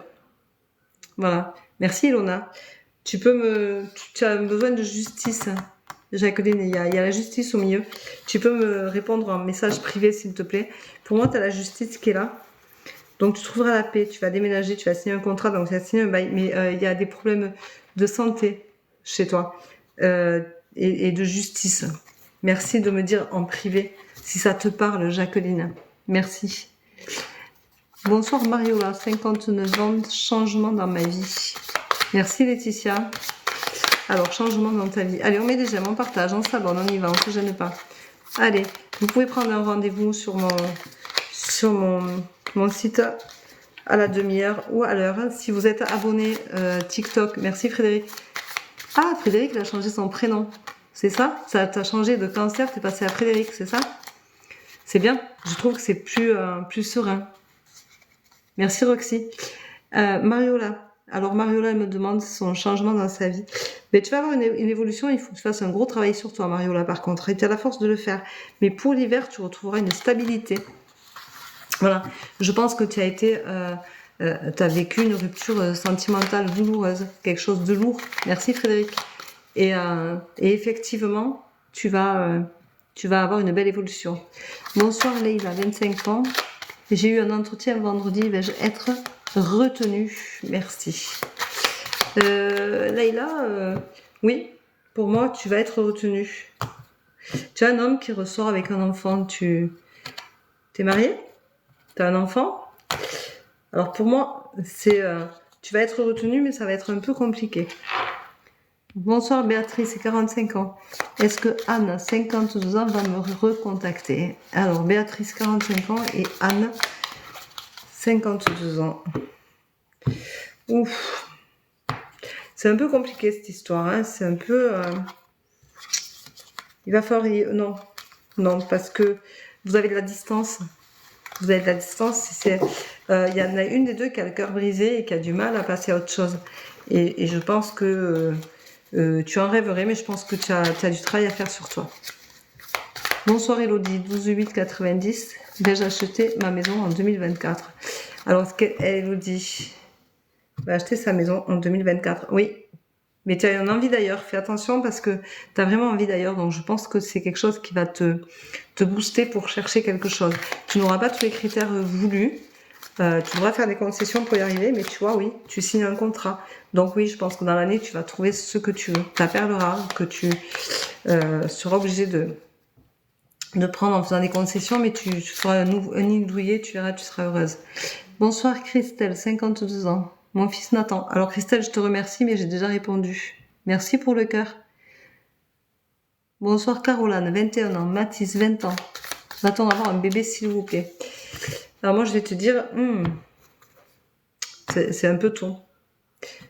Voilà. Merci Ilona. Tu as besoin de justice. Jacqueline, il y a la justice au milieu. Tu peux me répondre en message privé, s'il te plaît. Pour moi, tu as la justice qui est là. Donc, tu trouveras la paix. Tu vas déménager, tu vas signer un contrat, donc tu vas signer un bail. Mais il y a des problèmes de santé chez toi et de justice. Merci de me dire en privé si ça te parle, Jacqueline. Merci. Bonsoir Mariola, 59 ans, changement dans ma vie. Merci Laetitia. Alors, changement dans ta vie. Allez, on met des j'aime, on partage, on s'abonne, on y va, on se gêne pas. Allez, vous pouvez prendre un rendez-vous sur mon site à la demi-heure ou à l'heure. Si vous êtes abonné TikTok, merci Frédéric. Ah, Frédéric, il a changé son prénom. C'est ça? Ça t'a changé de cancer, t'es passé à Frédéric, c'est ça? C'est bien. Je trouve que c'est plus serein. Merci Roxy. Mariola. Alors Mariola, elle me demande son changement dans sa vie. Mais tu vas avoir une évolution, il faut que tu fasses un gros travail sur toi, Mariola, par contre. Et tu as la force de le faire. Mais pour l'hiver, tu retrouveras une stabilité. Voilà. Je pense que tu as vécu une rupture sentimentale douloureuse. Quelque chose de lourd. Merci Frédéric. Et effectivement, tu vas avoir une belle évolution. Bonsoir Leïla, 25 ans. J'ai eu un entretien vendredi, vais-je être retenue? Merci. Leïla, oui, pour moi, tu vas être retenue. Tu as un homme qui ressort avec un enfant. T'es marié? Tu as un enfant? Alors pour moi, tu vas être retenue, mais ça va être un peu compliqué. Bonsoir Béatrice, 45 ans. Est-ce que Anne, 52 ans, va me recontacter? Alors Béatrice, 45 ans et Anne, 52 ans. Ouf. C'est un peu compliqué cette histoire. Hein. C'est un peu... Il va falloir... Non, parce que vous avez de la distance. Vous avez de la distance. Il y en a une des deux qui a le cœur brisé et qui a du mal à passer à autre chose. Et je pense que... tu en rêverais, mais je pense que tu as du travail à faire sur toi. Bonsoir Elodie, 12/8/90. Vais-je acheter ma maison en 2024? Alors, Elodie va acheter sa maison en 2024. Oui, mais tu as une envie d'ailleurs. Fais attention parce que tu as vraiment envie d'ailleurs. Donc, je pense que c'est quelque chose qui va te booster pour chercher quelque chose. Tu n'auras pas tous les critères voulus. Tu devras faire des concessions pour y arriver, mais tu vois, oui, tu signes un contrat. Donc oui, je pense que dans l'année, tu vas trouver ce que tu veux. Ta perle rare que tu seras obligé de prendre en faisant des concessions, mais tu feras un nid douillet, tu verras, tu seras heureuse. Bonsoir Christelle, 52 ans. Mon fils Nathan. Alors Christelle, je te remercie, mais j'ai déjà répondu. Merci pour le cœur. Bonsoir Caroline, 21 ans. Mathis, 20 ans. Va-t-on avoir un bébé, s'il vous plaît? Alors moi, je vais te dire, c'est un peu tôt.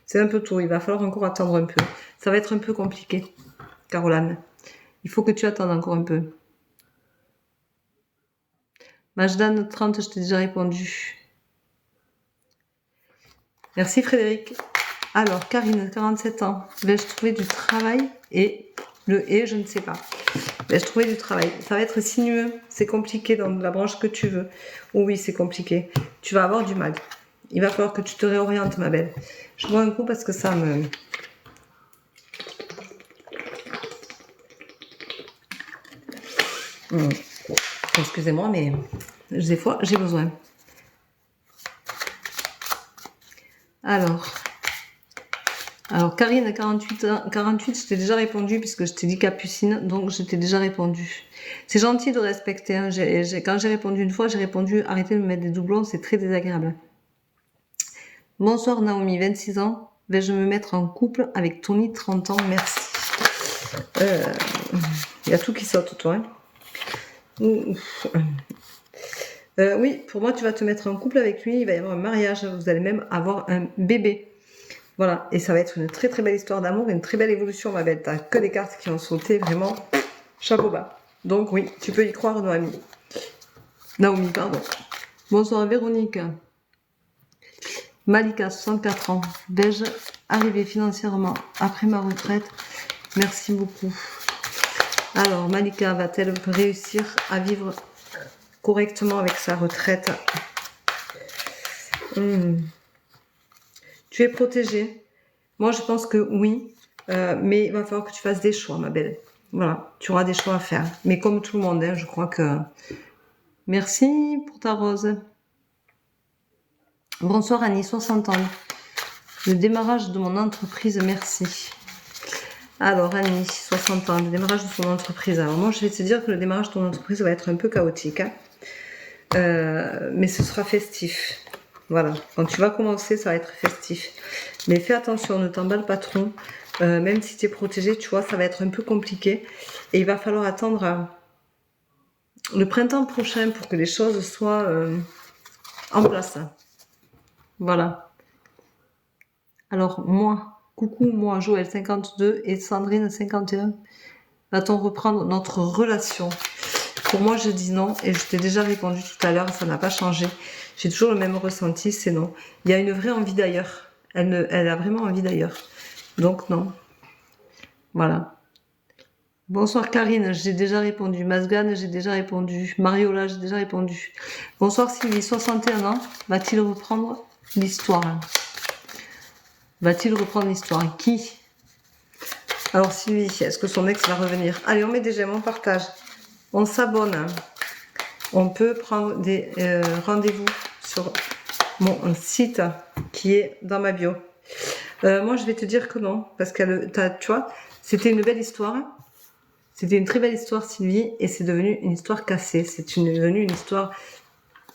C'est un peu tôt, il va falloir encore attendre un peu. Ça va être un peu compliqué, Caroline. Il faut que tu attendes encore un peu. Majdan, 30, je t'ai déjà répondu. Merci Frédéric. Alors, Karine, 47 ans. Vais-je trouver du travail? Et je ne sais pas. Vais-je trouver du travail? Ça va être sinueux. C'est compliqué dans la branche que tu veux. Oh oui, c'est compliqué. Tu vas avoir du mal. Il va falloir que tu te réorientes, ma belle. Je bois un coup parce que ça me... Excusez-moi, mais des fois, j'ai besoin. Alors, Karine, 48, je t'ai déjà répondu puisque je t'ai dit Capucine, donc je t'ai déjà répondu. C'est gentil de respecter. Hein. Quand j'ai répondu une fois, j'ai répondu arrêtez de me mettre des doublons, c'est très désagréable. Bonsoir Naomi, 26 ans. Vais-je me mettre en couple avec Tony, 30 ans? Merci. Il y a tout qui saute, toi. Hein. Oui, pour moi, tu vas te mettre en couple avec lui. Il va y avoir un mariage. Vous allez même avoir un bébé. Voilà. Et ça va être une très très belle histoire d'amour et une très belle évolution, ma belle. T'as que des cartes qui ont sauté. Vraiment, chapeau bas. Donc oui, tu peux y croire, Naomi. Naomi, pardon. Bonsoir Véronique. Malika, 64 ans. Vais-je arriver financièrement après ma retraite? Merci beaucoup. Alors, Malika va-t-elle réussir à vivre correctement avec sa retraite? Tu es protégée. Moi, je pense que oui, mais il va falloir que tu fasses des choix, ma belle. Voilà, tu auras des choix à faire. Mais comme tout le monde, hein, je crois que... Merci pour ta rose. Bonsoir Annie, 60 ans. Le démarrage de mon entreprise, merci. Alors Annie, 60 ans, le démarrage de son entreprise. Alors moi, je vais te dire que le démarrage de ton entreprise va être un peu chaotique. Hein. Mais ce sera festif. Voilà, quand tu vas commencer, ça va être festif. Mais fais attention, ne t'emballe pas trop. Même si tu es protégé, tu vois, ça va être un peu compliqué. Et il va falloir attendre le printemps prochain pour que les choses soient en place. Voilà. Alors, moi, coucou, moi, Joël, 52 et Sandrine, 51. Va-t-on reprendre notre relation? Pour moi, je dis non et je t'ai déjà répondu tout à l'heure, ça n'a pas changé. J'ai toujours le même ressenti, c'est non. Il y a une vraie envie d'ailleurs. Elle a vraiment envie d'ailleurs. Donc, non. Voilà. Bonsoir Karine, j'ai déjà répondu. Masgan, j'ai déjà répondu. Mariola, j'ai déjà répondu. Bonsoir Sylvie, 61 ans. Va-t-il reprendre l'histoire? Va-t-il reprendre l'histoire? Qui? Alors Sylvie, est-ce que son ex va revenir? Allez, on met des j'aime, on partage. On s'abonne. On peut prendre des rendez-vous sur mon site qui est dans ma bio. Moi, je vais te dire que non. Parce que, tu vois, c'était une belle histoire. C'était une très belle histoire, Sylvie. Et c'est devenu une histoire cassée. C'est devenu une histoire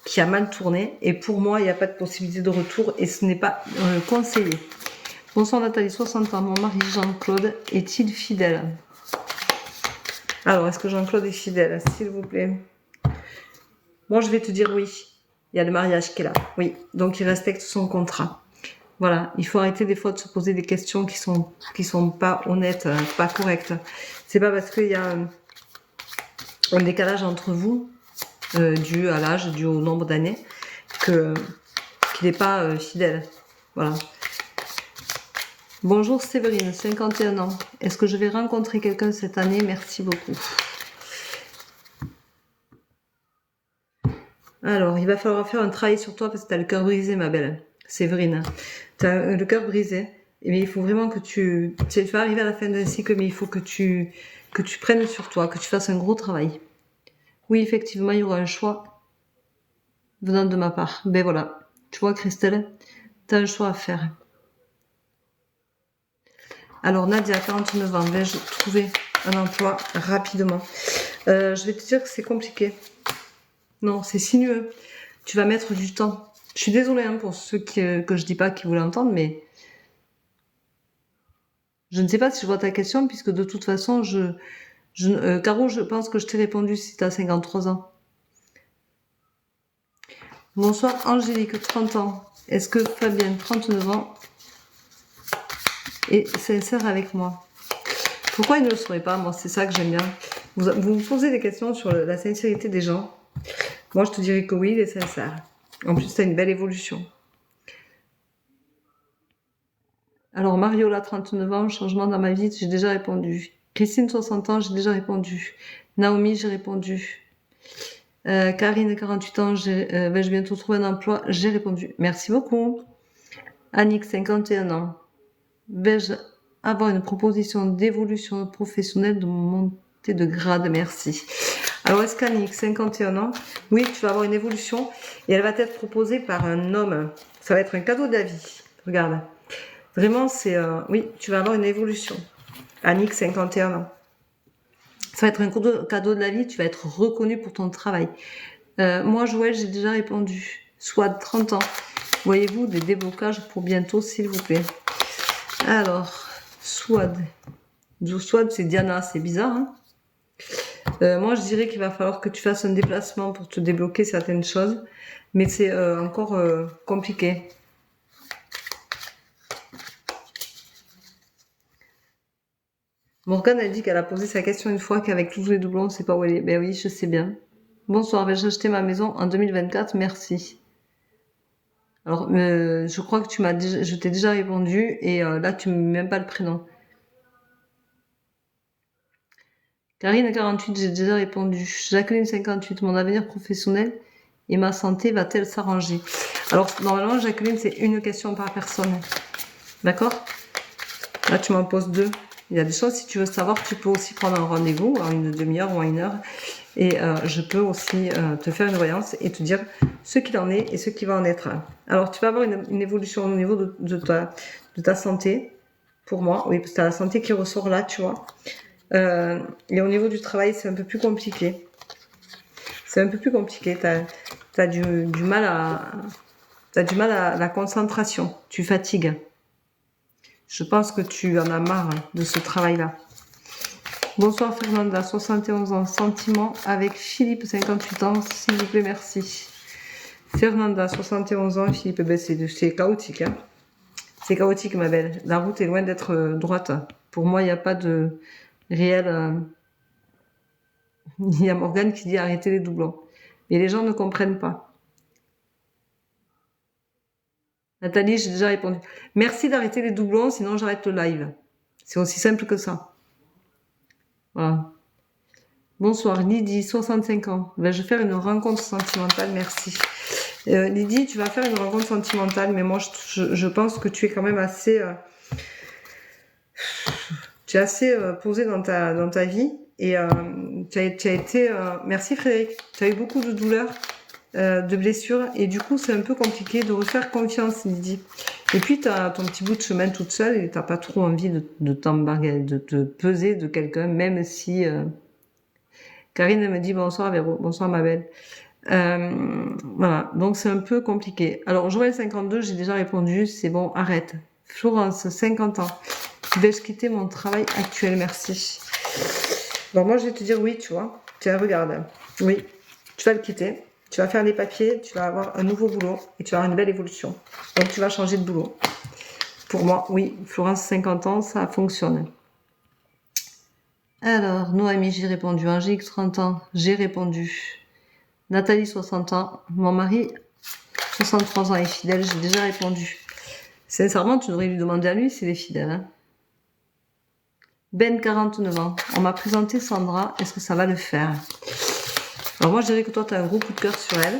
qui a mal tourné. Et pour moi, il n'y a pas de possibilité de retour. Et ce n'est pas conseillé. Bonsoir Nathalie, 60 ans. Mon mari Jean-Claude est-il fidèle? Alors, est-ce que Jean-Claude est fidèle? S'il vous plaît. Bon, je vais te dire oui. Il y a le mariage qui est là. Oui. Donc, il respecte son contrat. Voilà. Il faut arrêter des fois de se poser des questions qui sont pas honnêtes, pas correctes. C'est pas parce qu'il y a un décalage entre vous, dû à l'âge, dû au nombre d'années, qu'il n'est pas fidèle. Voilà. Bonjour Séverine, 51 ans. Est-ce que je vais rencontrer quelqu'un cette année? Merci beaucoup. Alors, il va falloir faire un travail sur toi parce que tu as le cœur brisé, ma belle Séverine. Tu as le cœur brisé. Mais il faut vraiment que tu vas arriver à la fin d'un cycle, mais il faut que tu prennes sur toi, que tu fasses un gros travail. Oui, effectivement, il y aura un choix venant de ma part. Ben voilà. Tu vois, Christelle, tu as un choix à faire. Alors, Nadia, 49 ans, vais-je trouver un emploi rapidement? Je vais te dire que c'est compliqué. Non, c'est sinueux. Tu vas mettre du temps. Je suis désolée hein, pour ceux que je dis pas qui voulaient entendre, mais je ne sais pas si je vois ta question, puisque de toute façon, Caro, je pense que je t'ai répondu si tu as 53 ans. Bonsoir Angélique, 30 ans. Est-ce que Fabienne, 39 ans, est sincère avec moi? Pourquoi il ne le serait pas? Moi, c'est ça que j'aime bien. Vous me posez des questions sur la sincérité des gens. Moi, je te dirais que oui, il est sincère. En plus, tu as une belle évolution. Alors, Mariola, 39 ans, changement dans ma vie, j'ai déjà répondu. Christine, 60 ans, j'ai déjà répondu. Naomi, j'ai répondu. Karine, 48 ans, vais-je bientôt trouver un emploi? J'ai répondu. Merci beaucoup. Annick, 51 ans. Vais-je avoir une proposition d'évolution professionnelle de montée de grade? Merci. Alors, est-ce qu'Annick, 51 ans, oui, tu vas avoir une évolution et elle va être proposée par un homme. Ça va être un cadeau de la vie. Regarde. Vraiment, c'est... oui, tu vas avoir une évolution. Annick, 51 ans. Ça va être un cadeau de la vie, tu vas être reconnu pour ton travail. Moi, Joël, j'ai déjà répondu. Soit 30 ans. Voyez-vous des déblocages pour bientôt, s'il vous plaît. Alors, Swad, c'est Diana, c'est bizarre. Hein moi, je dirais qu'il va falloir que tu fasses un déplacement pour te débloquer certaines choses. Mais c'est encore compliqué. Morgane a dit qu'elle a posé sa question une fois, qu'avec tous les doublons, on ne sait pas où elle est. Ben oui, je sais bien. Bonsoir, vais-je acheter ma maison en 2024? Merci. Alors, je crois que je t'ai déjà répondu et là, tu ne me mets même pas le prénom. Karine, 48, j'ai déjà répondu. Jacqueline, 58, mon avenir professionnel et ma santé va-t-elle s'arranger? Alors, normalement, Jacqueline, c'est une question par personne. D'accord? Là, tu m'en poses deux. Il y a des choses, si tu veux savoir, tu peux aussi prendre un rendez-vous en une demi-heure ou en une heure. Et je peux aussi te faire une voyance et te dire ce qu'il en est et ce qui va en être. Alors, tu vas avoir une évolution au niveau de ta santé. Pour moi, oui, parce que tu as la santé qui ressort là, tu vois. Et au niveau du travail, c'est un peu plus compliqué. C'est un peu plus compliqué. T'as du mal à la concentration. Tu fatigues. Je pense que tu en as marre de ce travail-là. Bonsoir Fernanda, 71 ans, sentiment avec Philippe, 58 ans, s'il vous plaît, merci. Fernanda, 71 ans, Philippe, ben c'est chaotique. Hein. C'est chaotique, ma belle. La route est loin d'être droite. Pour moi, il n'y a pas de réel... Il y a Morgane qui dit arrêtez les doublons. Mais les gens ne comprennent pas. Nathalie, j'ai déjà répondu. Merci d'arrêter les doublons, sinon j'arrête le live. C'est aussi simple que ça. Voilà. Bonsoir, Lydie, 65 ans. Ben, je vais faire une rencontre sentimentale, merci. Lydie, tu vas faire une rencontre sentimentale, mais moi, je pense que tu es quand même assez... tu es assez posée dans ta vie. Et tu as été... merci Frédéric. Tu as eu beaucoup de douleurs, de blessures. Et du coup, c'est un peu compliqué de refaire confiance, Lydie. Et puis, tu as ton petit bout de chemin toute seule et tu n'as pas trop envie de t'embarquer, de te peser de quelqu'un, même si... Karine me dit bonsoir Véro, bonsoir ma belle. Voilà, donc c'est un peu compliqué. Alors Joël 52, j'ai déjà répondu, c'est bon, arrête. Florence, 50 ans. Vais-je quitter mon travail actuel? Merci. Bon, moi je vais te dire oui, tu vois. Tiens, regarde. Oui, tu vas le quitter. Tu vas faire les papiers, tu vas avoir un nouveau boulot et tu vas avoir une belle évolution. Donc tu vas changer de boulot. Pour moi, oui, Florence, 50 ans, ça fonctionne. Alors, Noémie, j'ai répondu. Angélique, 30 ans, j'ai répondu. Nathalie, 60 ans. Mon mari, 63 ans, est fidèle. J'ai déjà répondu. Sincèrement, tu devrais lui demander à lui s'il est fidèle. Hein. Ben, 49 ans. On m'a présenté Sandra. Est-ce que ça va le faire? Alors moi, je dirais que toi, tu as un gros coup de cœur sur elle.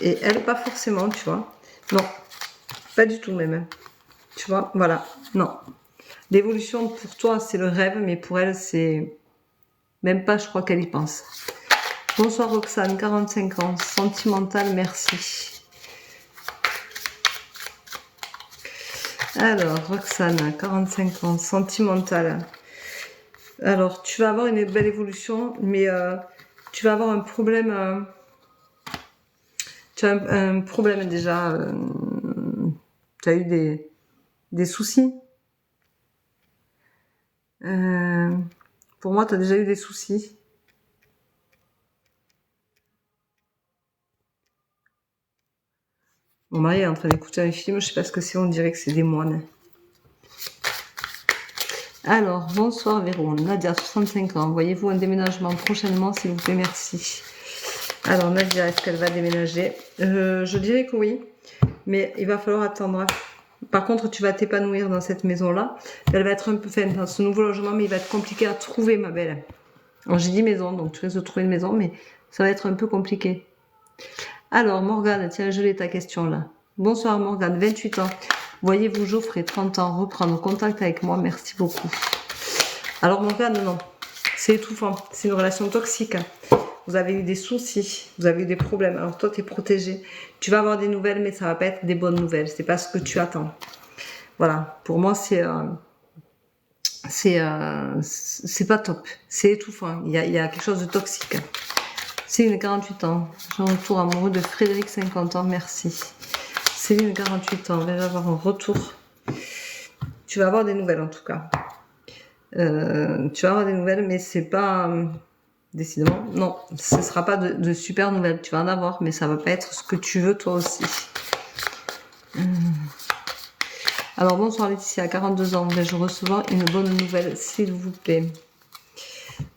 Et elle, pas forcément, tu vois. Non, pas du tout même. Tu vois, voilà. Non. L'évolution, pour toi, c'est le rêve. Mais pour elle, c'est... Même pas, je crois qu'elle y pense. Bonsoir Roxane, 45 ans, sentimentale, merci. Alors, Roxane, 45 ans, sentimentale. Alors, tu vas avoir une belle évolution, mais tu vas avoir un problème. Tu as un problème déjà. Tu as eu des soucis. Pour moi, tu as déjà eu des soucis. Mon mari est en train d'écouter un film, je sais pas ce que c'est, on dirait que c'est des moines. Alors, bonsoir Véro, Nadia, 65 ans. Voyez-vous un déménagement prochainement, s'il vous plaît, merci. Alors, Nadia, est-ce qu'elle va déménager? Je dirais que oui, mais il va falloir attendre. Par contre, tu vas t'épanouir dans cette maison-là. Elle va être un peu, enfin, dans ce nouveau logement, mais il va être compliqué à trouver, ma belle. Alors, j'ai dit maison, donc tu risques de trouver une maison, mais ça va être un peu compliqué. Alors, Morgane, tiens, je l'ai ta question là. Bonsoir Morgane, 28 ans. Voyez-vous Geoffrey, 30 ans, reprendre contact avec moi, merci beaucoup. Alors Morgane, non, c'est étouffant, c'est une relation toxique. Vous avez eu des soucis, vous avez eu des problèmes, alors toi tu es protégé. Tu vas avoir des nouvelles, mais ça va pas être des bonnes nouvelles, c'est pas ce que tu attends. Voilà, pour moi c'est pas top, c'est étouffant, il y a quelque chose de toxique. Céline, 48 ans, j'ai un retour amoureux de Frédéric, 50 ans, merci. Céline, 48 ans, vais-je avoir un retour? Tu vas avoir des nouvelles en tout cas. Tu vas avoir des nouvelles, mais c'est pas... décidément, non, ce sera pas de super nouvelles. Tu vas en avoir, mais ça va pas être ce que tu veux toi aussi. Alors, bonsoir Laetitia, 42 ans, vais-je recevoir une bonne nouvelle, s'il vous plaît?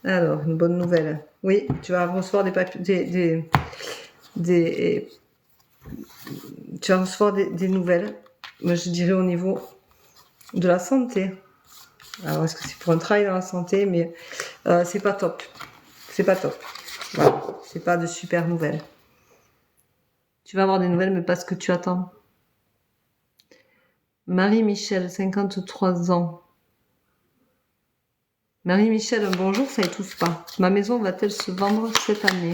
Alors, une bonne nouvelle. Oui, tu vas recevoir des papiers, tu vas recevoir des nouvelles, moi je dirais au niveau de la santé. Alors, est-ce que c'est pour un travail dans la santé? Mais c'est pas top. C'est pas top. Voilà, c'est pas de super nouvelles. Tu vas avoir des nouvelles, mais pas ce que tu attends. Marie-Michel, 53 ans. Marie-Michel, un bonjour, ça étouffe pas. Ma maison va-t-elle se vendre cette année?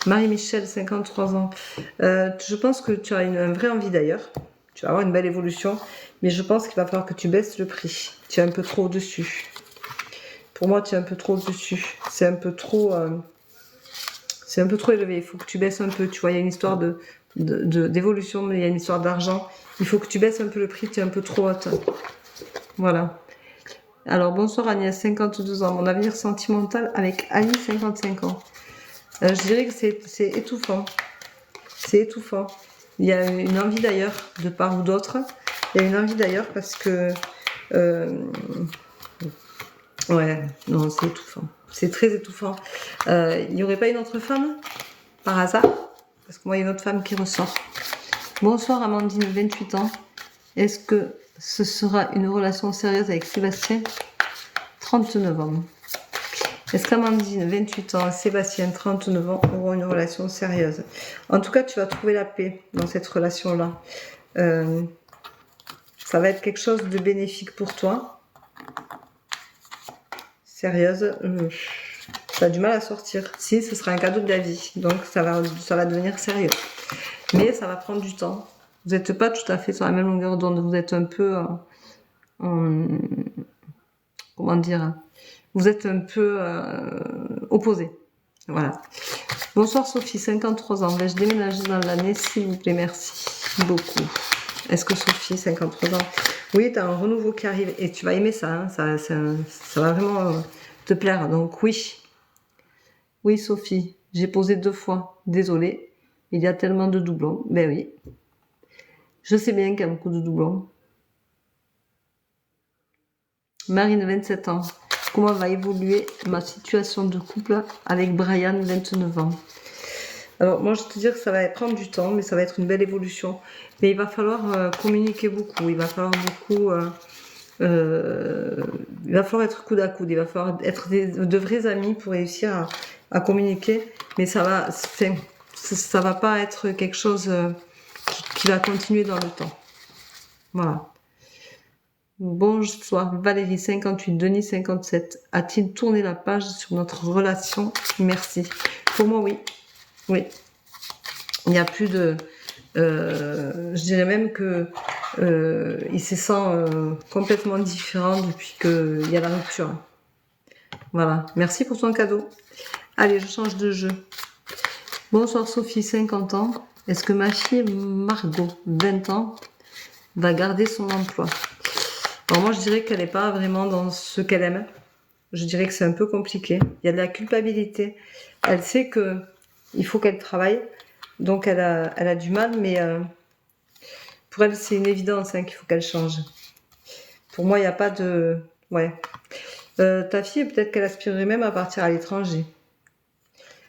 Marie-Michel, 53 ans. Je pense que tu as une vraie envie d'ailleurs. Tu vas avoir une belle évolution. Mais je pense qu'il va falloir que tu baisses le prix. Tu es un peu trop au-dessus. Pour moi, tu es un peu trop au-dessus. C'est un peu trop élevé. Il faut que tu baisses un peu. Tu vois, il y a une histoire d'évolution, mais il y a une histoire d'argent. Il faut que tu baisses un peu le prix. Tu es un peu trop haute. Voilà. Alors, bonsoir Agnès, 52 ans. Mon avenir sentimental avec Annie, 55 ans. Je dirais que c'est étouffant. C'est étouffant. Il y a une envie d'ailleurs, de part ou d'autre. Il y a une envie d'ailleurs parce que... ouais, non, c'est étouffant. C'est très étouffant. Il n'y aurait pas une autre femme, par hasard? Parce que moi, il y a une autre femme qui ressort. Bonsoir Amandine, 28 ans. Est-ce que ce sera une relation sérieuse avec Sébastien, 39 ans? Est-ce qu'Amandine, 28 ans, Sébastien, 39 ans, auront une relation sérieuse? En tout cas, tu vas trouver la paix dans cette relation-là. Ça va être quelque chose de bénéfique pour toi. Sérieuse, ça a du mal à sortir. Si, ce sera un cadeau de la vie. Donc, ça va devenir sérieux. Mais ça va prendre du temps. Vous n'êtes pas tout à fait sur la même longueur d'onde. Vous êtes un peu... comment dire? Vous êtes un peu opposés. Voilà. Bonsoir Sophie, 53 ans. Vais-je déménager dans l'année, s'il vous plaît? Merci beaucoup. Est-ce que Sophie, 53 ans? Oui, tu as un renouveau qui arrive et tu vas aimer ça. Hein. Ça va vraiment te plaire. Donc oui. Oui Sophie, j'ai posé 2 fois. Désolée. Il y a tellement de doublons. Ben oui. Je sais bien qu'il y a beaucoup de doublons. Marine, 27 ans. Comment va évoluer ma situation de couple avec Brian, 29 ans? Alors, moi, je te dire que ça va prendre du temps, mais ça va être une belle évolution. Mais il va falloir communiquer beaucoup. Il va falloir beaucoup... il va falloir être coude à coude. Il va falloir être de vrais amis pour réussir à communiquer. Mais ça va pas être quelque chose qui va continuer dans le temps. Voilà. Bonsoir Valérie, 58, Denis, 57. A-t-il tourné la page sur notre relation? Merci. Pour moi, oui. Oui. Il n'y a plus de... je dirais même que il se sent complètement différent depuis qu'il y a la rupture. Voilà. Merci pour ton cadeau. Allez, je change de jeu. Bonsoir Sophie, 50 ans. Est-ce que ma fille Margot, 20 ans, va garder son emploi? Alors moi, je dirais qu'elle n'est pas vraiment dans ce qu'elle aime. Je dirais que c'est un peu compliqué. Il y a de la culpabilité. Elle sait que il faut qu'elle travaille. Donc, elle a du mal, mais pour elle, c'est une évidence qu'il faut qu'elle change. Pour moi, il n'y a pas de... Ouais. Ta fille, peut-être qu'elle aspirerait même à partir à l'étranger.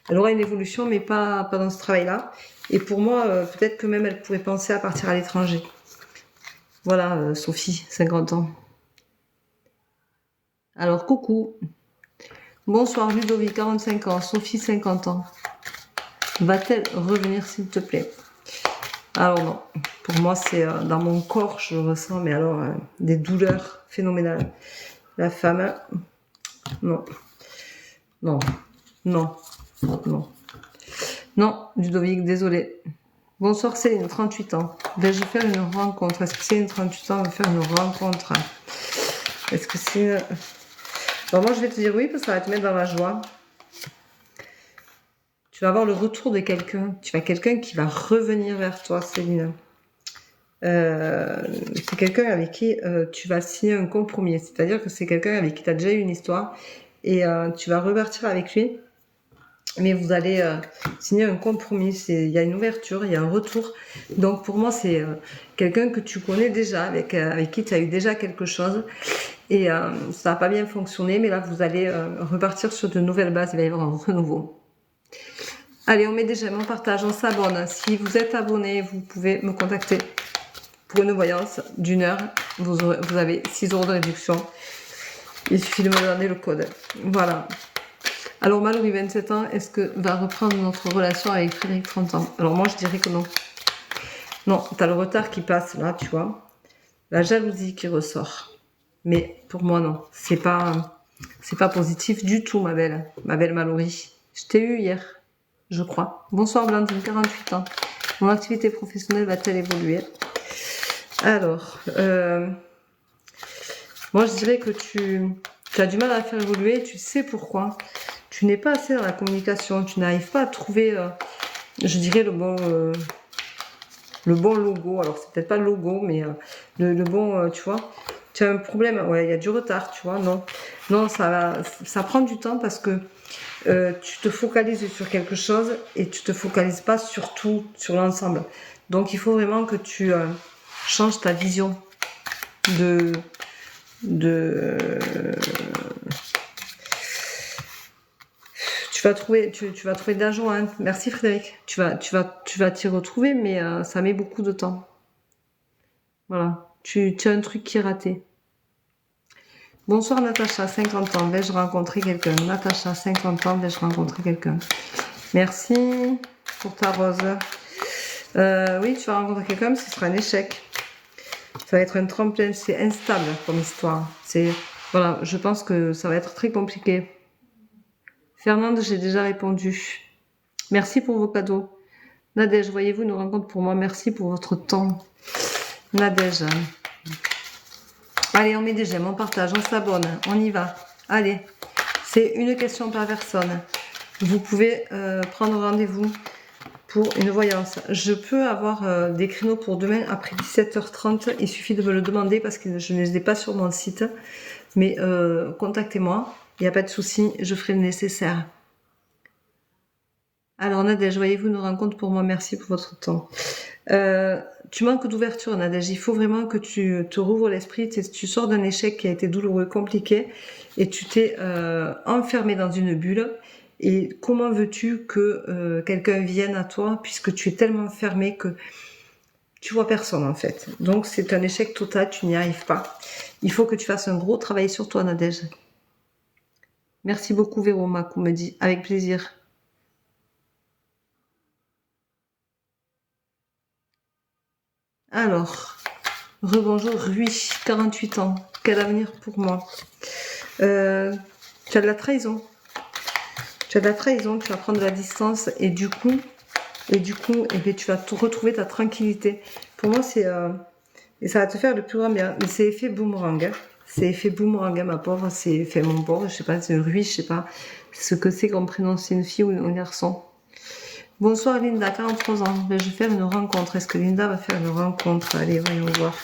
Elle aura une évolution, mais pas dans ce travail-là. Et pour moi, peut-être que même elle pourrait penser à partir à l'étranger. Voilà, Sophie, 50 ans. Alors, coucou. Bonsoir, Ludovic, 45 ans. Sophie, 50 ans. Va-t-elle revenir, s'il te plaît? Alors non. Pour moi, c'est dans mon corps, je ressens, mais alors, des douleurs phénoménales. La femme, non. Non. Non. Non. Non, Ludovic, désolé. Bonsoir Céline, 38 ans. Vais-je faire une rencontre? Est-ce que Céline, 38 ans, va faire une rencontre? Est-ce que c'est... Alors moi, je vais te dire oui, parce que ça va te mettre dans la joie. Tu vas avoir le retour de quelqu'un. Tu vas quelqu'un qui va revenir vers toi, Céline. C'est quelqu'un avec qui tu vas signer un compromis. C'est-à-dire que c'est quelqu'un avec qui tu as déjà eu une histoire et tu vas repartir avec lui. Mais vous allez signer un compromis. Il y a une ouverture, il y a un retour. Donc pour moi, c'est quelqu'un que tu connais déjà, avec qui tu as eu déjà quelque chose. Et ça n'a pas bien fonctionné, mais là, vous allez repartir sur de nouvelles bases. Il va y avoir un renouveau. Allez, on met des j'aime, on partage, on s'abonne. Si vous êtes abonné, vous pouvez me contacter pour une voyance d'1 heure. Vous avez 6 € de réduction. Il suffit de me donner le code. Voilà. Alors, Mallory, 27 ans, est-ce que va reprendre notre relation avec Frédéric, 30 ans? Alors, moi, je dirais que non. Non, tu as le retard qui passe là, tu vois. La jalousie qui ressort. Mais pour moi, non. C'est pas... C'est pas positif du tout, ma belle Mallory. Je t'ai eu hier, je crois. Bonsoir Blandine, 48 ans. Mon activité professionnelle va-t-elle évoluer? Alors, moi je dirais que tu as du mal à la faire évoluer, tu sais pourquoi. Tu n'es pas assez dans la communication, tu n'arrives pas à trouver, je dirais, le bon logo. Alors c'est peut-être pas le logo, mais le bon, tu vois. Tu as un problème, ouais, il y a du retard, tu vois. Non, ça prend du temps parce que tu te focalises sur quelque chose et tu te focalises pas sur tout, sur l'ensemble. Donc il faut vraiment que tu changes ta vision de tu vas trouver de la joie, hein. Merci Frédéric. Tu vas t'y retrouver, mais ça met beaucoup de temps. Voilà. Tu as un truc qui est raté. Bonsoir Natacha, 50 ans, vais-je rencontrer quelqu'un? Natacha, 50 ans, vais-je rencontrer quelqu'un? Merci pour ta rose. Oui, tu vas rencontrer quelqu'un, mais ce sera un échec. Ça va être un tremplin, c'est instable comme histoire. Voilà, je pense que ça va être très compliqué. Fernande, j'ai déjà répondu. Merci pour vos cadeaux. Nadège, voyez-vous une rencontre pour moi? Merci pour votre temps. Nadège. Allez, on met des j'aime, on partage, on s'abonne, on y va. Allez, c'est une question par personne. Vous pouvez prendre rendez-vous pour une voyance. Je peux avoir des créneaux pour demain après 17h30. Il suffit de me le demander parce que je ne les ai pas sur mon site. Mais contactez-moi, il n'y a pas de souci, je ferai le nécessaire. Alors Nadège, voyez-vous une rencontre pour moi? Merci pour votre temps. Tu manques d'ouverture, Nadège. Il faut vraiment que tu te rouvres l'esprit. Tu sors d'un échec qui a été douloureux, compliqué, et tu t'es enfermé dans une bulle. Et comment veux-tu que quelqu'un vienne à toi puisque tu es tellement fermé que tu vois personne en fait. Donc c'est un échec total, tu n'y arrives pas. Il faut que tu fasses un gros travail sur toi, Nadège. Merci beaucoup, Véro Macou me dit. Avec plaisir. Alors, rebonjour, Rui, 48 ans. Quel avenir pour moi? Tu as de la trahison. Tu as de la trahison, tu vas prendre de la distance et du coup eh bien, tu vas retrouver ta tranquillité. Pour moi, c'est... et ça va te faire le plus grand bien. Mais c'est effet boomerang. Hein. C'est effet boomerang, hein, ma pauvre. C'est effet mon pauvre. Je sais pas, c'est une Rui, je sais pas ce que c'est comme prénom. C'est une fille ou un garçon. Bonsoir Linda, 43 ans. Je vais faire une rencontre. Est-ce que Linda va faire une rencontre? Allez, voyons voir.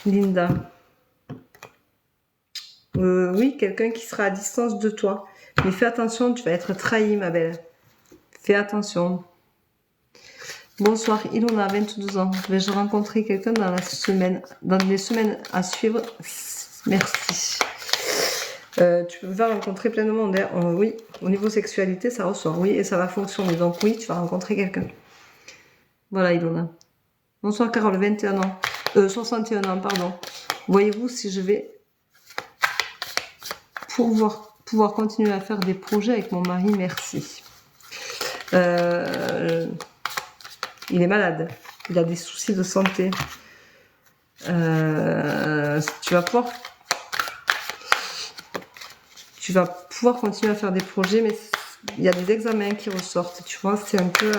Linda. Oui, quelqu'un qui sera à distance de toi. Mais fais attention, tu vas être trahi, ma belle. Fais attention. Bonsoir, Ilona, 22 ans. Vais-je rencontrer quelqu'un dans les semaines à suivre? Merci. Tu vas rencontrer plein de monde. Hein. Oui, au niveau sexualité, ça ressort. Oui, et ça va fonctionner. Donc oui, tu vas rencontrer quelqu'un. Voilà, Ilona. Bonsoir, Carole, 21 ans. 61 ans, pardon. Voyez-vous si je vais pouvoir continuer à faire des projets avec mon mari? Merci. Il est malade. Il a des soucis de santé. Tu vas pouvoir continuer à faire des projets, mais il y a des examens qui ressortent. Tu vois, c'est un peu...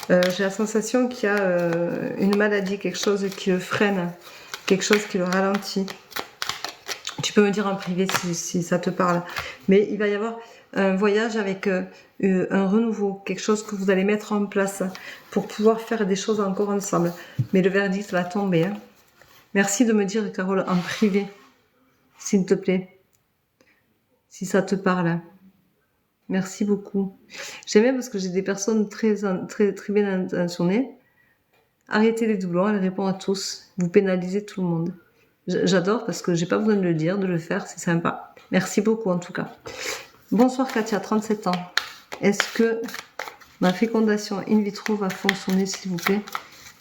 j'ai la sensation qu'il y a une maladie, quelque chose qui le freine, quelque chose qui le ralentit. Tu peux me dire en privé si ça te parle. Mais il va y avoir un voyage avec un renouveau, quelque chose que vous allez mettre en place pour pouvoir faire des choses encore ensemble. Mais le verdict va tomber. Hein. Merci de me dire, Carole, en privé, s'il te plaît, si ça te parle. Merci beaucoup. J'aime bien parce que j'ai des personnes très bien intentionnées. Arrêtez les doublons, elles répondent à tous. Vous pénalisez tout le monde. J'adore parce que j'ai pas besoin de le dire, de le faire, c'est sympa. Merci beaucoup en tout cas. Bonsoir Katia, 37 ans. Est-ce que ma fécondation in vitro va fonctionner s'il vous plaît?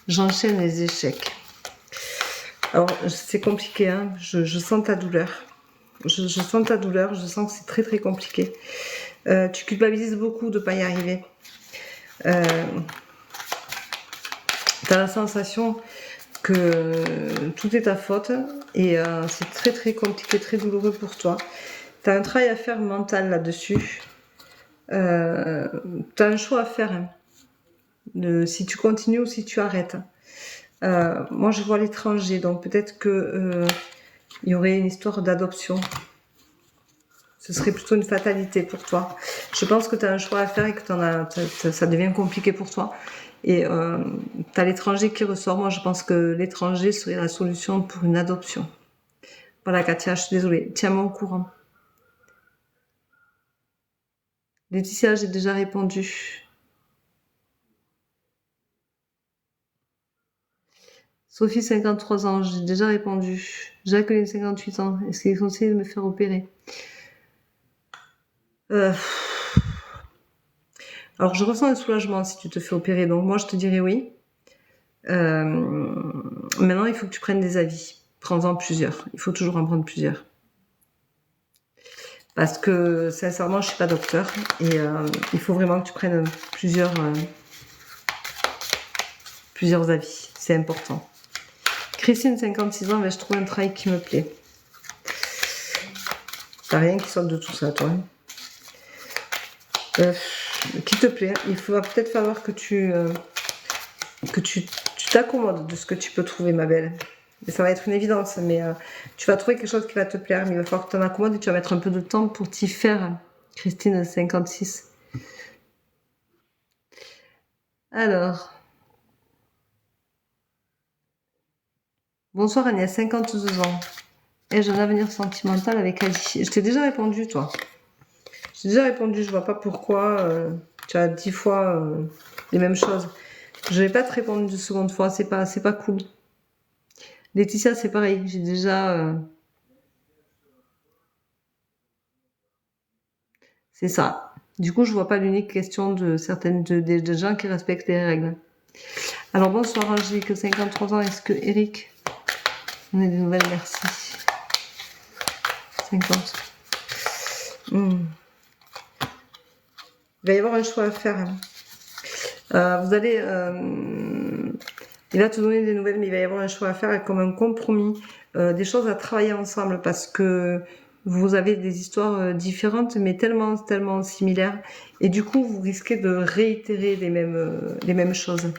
J'enchaîne les échecs. Alors c'est compliqué, hein. Je sens ta douleur. Je sens ta douleur, je sens que c'est très très compliqué. Tu culpabilises beaucoup de ne pas y arriver. Tu as la sensation que tout est ta faute et c'est très très compliqué, très douloureux pour toi. Tu as un travail à faire mental là-dessus. Tu as un choix à faire, hein, si tu continues ou si tu arrêtes. Moi, je vois l'étranger, donc peut-être que il y aurait une histoire d'adoption. Ce serait plutôt une fatalité pour toi. Je pense que tu as un choix à faire et que ça devient compliqué pour toi. Et tu as l'étranger qui ressort. Moi, je pense que l'étranger serait la solution pour une adoption. Voilà, Katia, je suis désolée. Tiens-moi au courant. Laetitia, j'ai déjà répondu. Sophie, 53 ans, j'ai déjà répondu. Jacqueline, 58 ans. Est-ce qu'il est conseillé de me faire opérer? Alors, je ressens un soulagement si tu te fais opérer. Donc, moi, je te dirais oui. Maintenant, il faut que tu prennes des avis. Prends-en plusieurs. Il faut toujours en prendre plusieurs. Parce que, sincèrement, je suis pas docteur. Et il faut vraiment que tu prennes plusieurs avis. C'est important. Christine, 56 ans, je trouve un travail qui me plaît. T'as rien qui sorte de tout ça, toi. Qui te plaît. Il va peut-être falloir que tu t'accommodes de ce que tu peux trouver, ma belle. Et ça va être une évidence, mais tu vas trouver quelque chose qui va te plaire, mais il va falloir que tu t'en accommodes et tu vas mettre un peu de temps pour t'y faire. Christine, 56. Alors. Bonsoir Agnès, 52 ans. Ai-je un avenir sentimental avec Ali? Je t'ai déjà répondu, toi. Je t'ai déjà répondu, je vois pas pourquoi tu as 10 fois les mêmes choses. Je vais pas te répondre une seconde fois, c'est pas cool. Laetitia, c'est pareil, j'ai déjà... C'est ça. Du coup, je vois pas l'unique question de certaines des gens qui respectent les règles. Alors, bonsoir Angélique, 53 ans. Est-ce que Eric... On a des nouvelles, merci. 50. Il va y avoir un choix à faire. Vous allez... il va te donner des nouvelles, mais il va y avoir un choix à faire comme un compromis. Des choses à travailler ensemble parce que vous avez des histoires différentes, mais tellement, tellement similaires. Et du coup, vous risquez de réitérer les mêmes choses.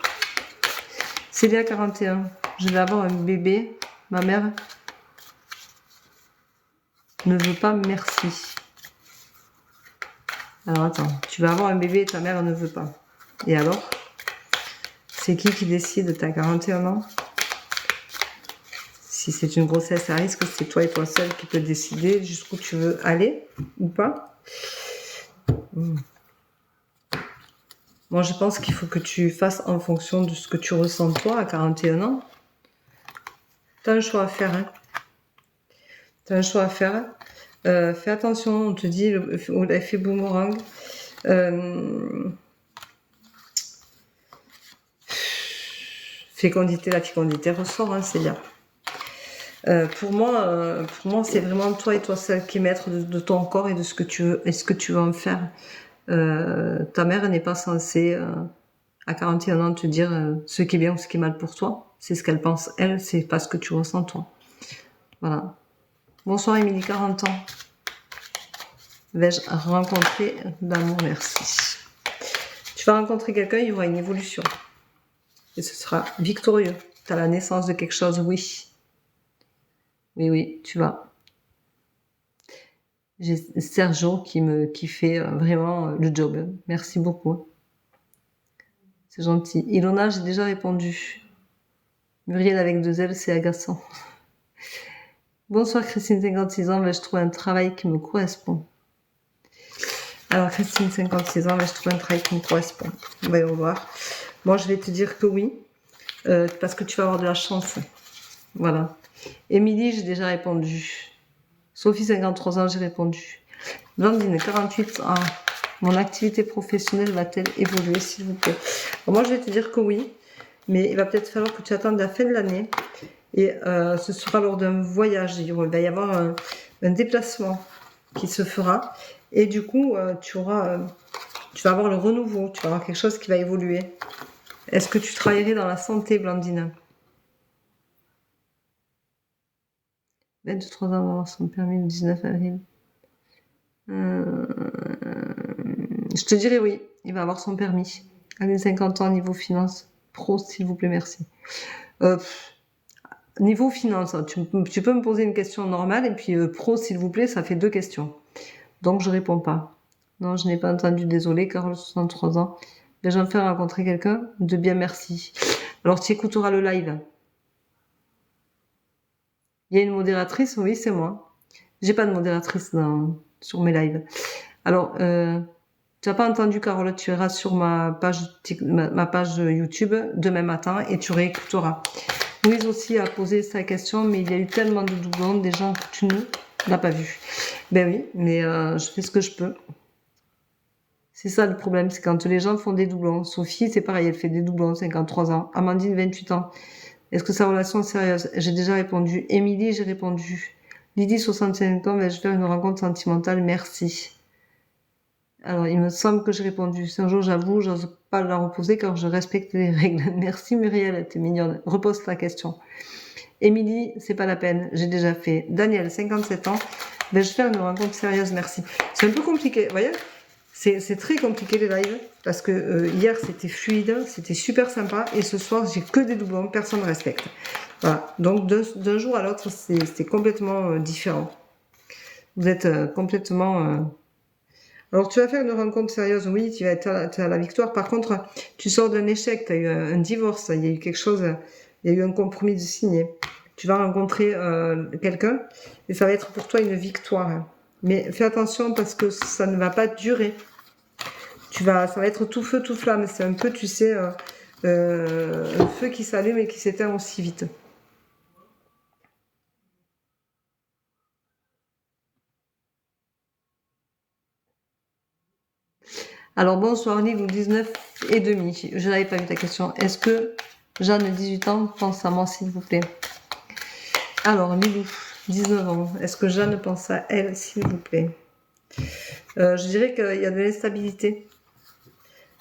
Célia, 41. Je vais avoir un bébé. Ma mère ne veut pas merci. Alors attends, tu vas avoir un bébé et ta mère ne veut pas. Et alors? C'est qui décide? T'as 41 ans? Si c'est une grossesse à risque, c'est toi et toi seul qui peux décider jusqu'où tu veux aller ou pas. Moi, je pense qu'il faut que tu fasses en fonction de ce que tu ressens toi à 41 ans. Tu as un choix à faire. Hein. Tu as un choix à faire. Fais attention, on te dit l'effet boomerang. Fécondité, la fécondité ressort, hein, c'est bien. Pour moi, c'est vraiment toi et toi seul qui est maître de ton corps et de ce que tu veux, et ce que tu veux en faire. Ta mère n'est pas censée, à 41 ans, te dire ce qui est bien ou ce qui est mal pour toi. C'est ce qu'elle pense, elle, c'est pas ce que tu ressens, toi. Voilà. Bonsoir, Émilie, 40 ans. Vais-je rencontrer l'amour? Merci. Tu vas rencontrer quelqu'un, il y aura une évolution. Et ce sera victorieux. Tu as la naissance de quelque chose, oui. Oui, tu vas. J'ai Sergio qui fait vraiment le job. Merci beaucoup. C'est gentil. Ilona, j'ai déjà répondu. Muriel avec 2 L, c'est agaçant. Bonsoir Christine, 56 ans, je trouve un travail qui me correspond. Alors Christine, 56 ans, je trouve un travail qui me correspond. On va y revoir. Moi, je vais te dire que oui, parce que tu vas avoir de la chance. Voilà. Émilie, j'ai déjà répondu. Sophie, 53 ans, j'ai répondu. Blandine, 48 ans. Mon activité professionnelle va-t-elle évoluer, s'il vous plaît? Alors, moi, je vais te dire que oui, mais il va peut-être falloir que tu attendes la fin de l'année. Et ce sera lors d'un voyage. Il va y avoir un déplacement qui se fera. Et du coup, tu vas avoir le renouveau. Tu vas avoir quelque chose qui va évoluer. Est-ce que tu travaillerais dans la santé, Blandine? 23 ans, va avoir son permis le 19 avril. Je te dirais oui, il va avoir son permis. Allez, 50 ans, niveau finance. Pro, s'il vous plaît, merci. Niveau finance, tu peux me poser une question normale, et puis pro, s'il vous plaît, ça fait 2 questions. Donc, je réponds pas. Non, je n'ai pas entendu, désolé, Carole, 63 ans. Ben, j'en fais rencontrer quelqu'un de bien, merci. Alors, tu écouteras le live. Il y a une modératrice, oui, c'est moi. J'ai pas de modératrice sur mes lives. Alors, tu n'as pas entendu, Carole, tu iras sur ma page YouTube demain matin et tu réécouteras. Louise aussi a posé sa question, mais il y a eu tellement de doublons, des gens que tu ne l'as pas vu. Ben oui, mais je fais ce que je peux. C'est ça le problème, c'est quand les gens font des doublons. Sophie, c'est pareil, elle fait des doublons, 53 ans. Amandine, 28 ans. Est-ce que sa relation est sérieuse? J'ai déjà répondu. Émilie, j'ai répondu. Lydie, 65 ans, vais-je faire une rencontre sentimentale? Merci. Alors, il me semble que j'ai répondu. Un jour, j'avoue, j'ose pas la reposer car je respecte les règles. Merci Muriel, t'es mignonne. Repose ta question. Émilie, c'est pas la peine, j'ai déjà fait. Daniel, 57 ans, vais-je faire une rencontre sérieuse? Merci. C'est un peu compliqué, vous voyez? C'est très compliqué les lives parce que hier c'était fluide, c'était super sympa et ce soir j'ai que des doublons, personne ne respecte. Voilà, donc d'un jour à l'autre c'est complètement différent. Vous êtes complètement... Alors tu vas faire une rencontre sérieuse, oui, tu vas être à la victoire. Par contre, tu sors d'un échec, tu as eu un divorce, il y a eu quelque chose, il y a eu un compromis de signé. Tu vas rencontrer quelqu'un et ça va être pour toi une victoire. Mais fais attention parce que ça ne va pas durer. Ça va être tout feu, tout flamme. C'est un peu, tu sais, un feu qui s'allume et qui s'éteint aussi vite. Alors bonsoir, Lilou, 19h30. Je n'avais pas vu ta question. Est-ce que Jeanne, 18 ans, pense à moi, s'il vous plaît? Alors, Lilou, 19 ans. Est-ce que Jeanne pense à elle, s'il vous plaît? Je dirais qu'il y a de l'instabilité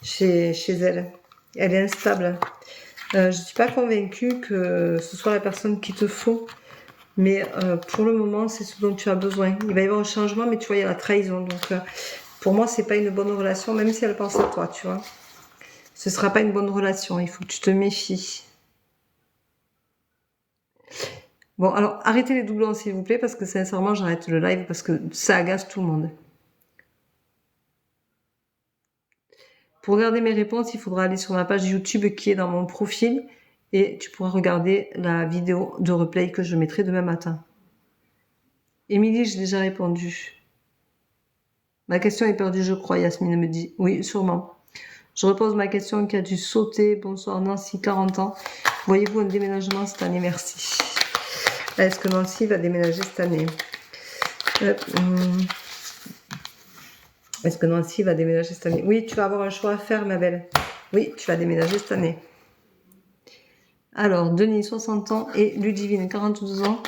chez elle. Elle est instable. Je ne suis pas convaincue que ce soit la personne qu'il te faut. Mais pour le moment, c'est ce dont tu as besoin. Il va y avoir un changement, mais tu vois, il y a la trahison. Donc, pour moi, c'est pas une bonne relation, même si elle pense à toi, tu vois. Ce sera pas une bonne relation. Il faut que tu te méfies. Bon, alors, arrêtez les doublons, s'il vous plaît, parce que sincèrement, j'arrête le live parce que ça agace tout le monde. Pour regarder mes réponses, il faudra aller sur ma page YouTube qui est dans mon profil et tu pourras regarder la vidéo de replay que je mettrai demain matin. Émilie, j'ai déjà répondu. Ma question est perdue, je crois, Yasmine me dit. Oui, sûrement. Je repose ma question qui a dû sauter. Bonsoir Nancy, 40 ans. Voyez-vous un déménagement cette année? Merci. Est-ce que Nancy va déménager cette année? Est-ce que Nancy va déménager cette année? Oui, tu vas avoir un choix à faire, ma belle. Oui, tu vas déménager cette année. Alors, Denis, 60 ans, et Ludivine, 42 ans,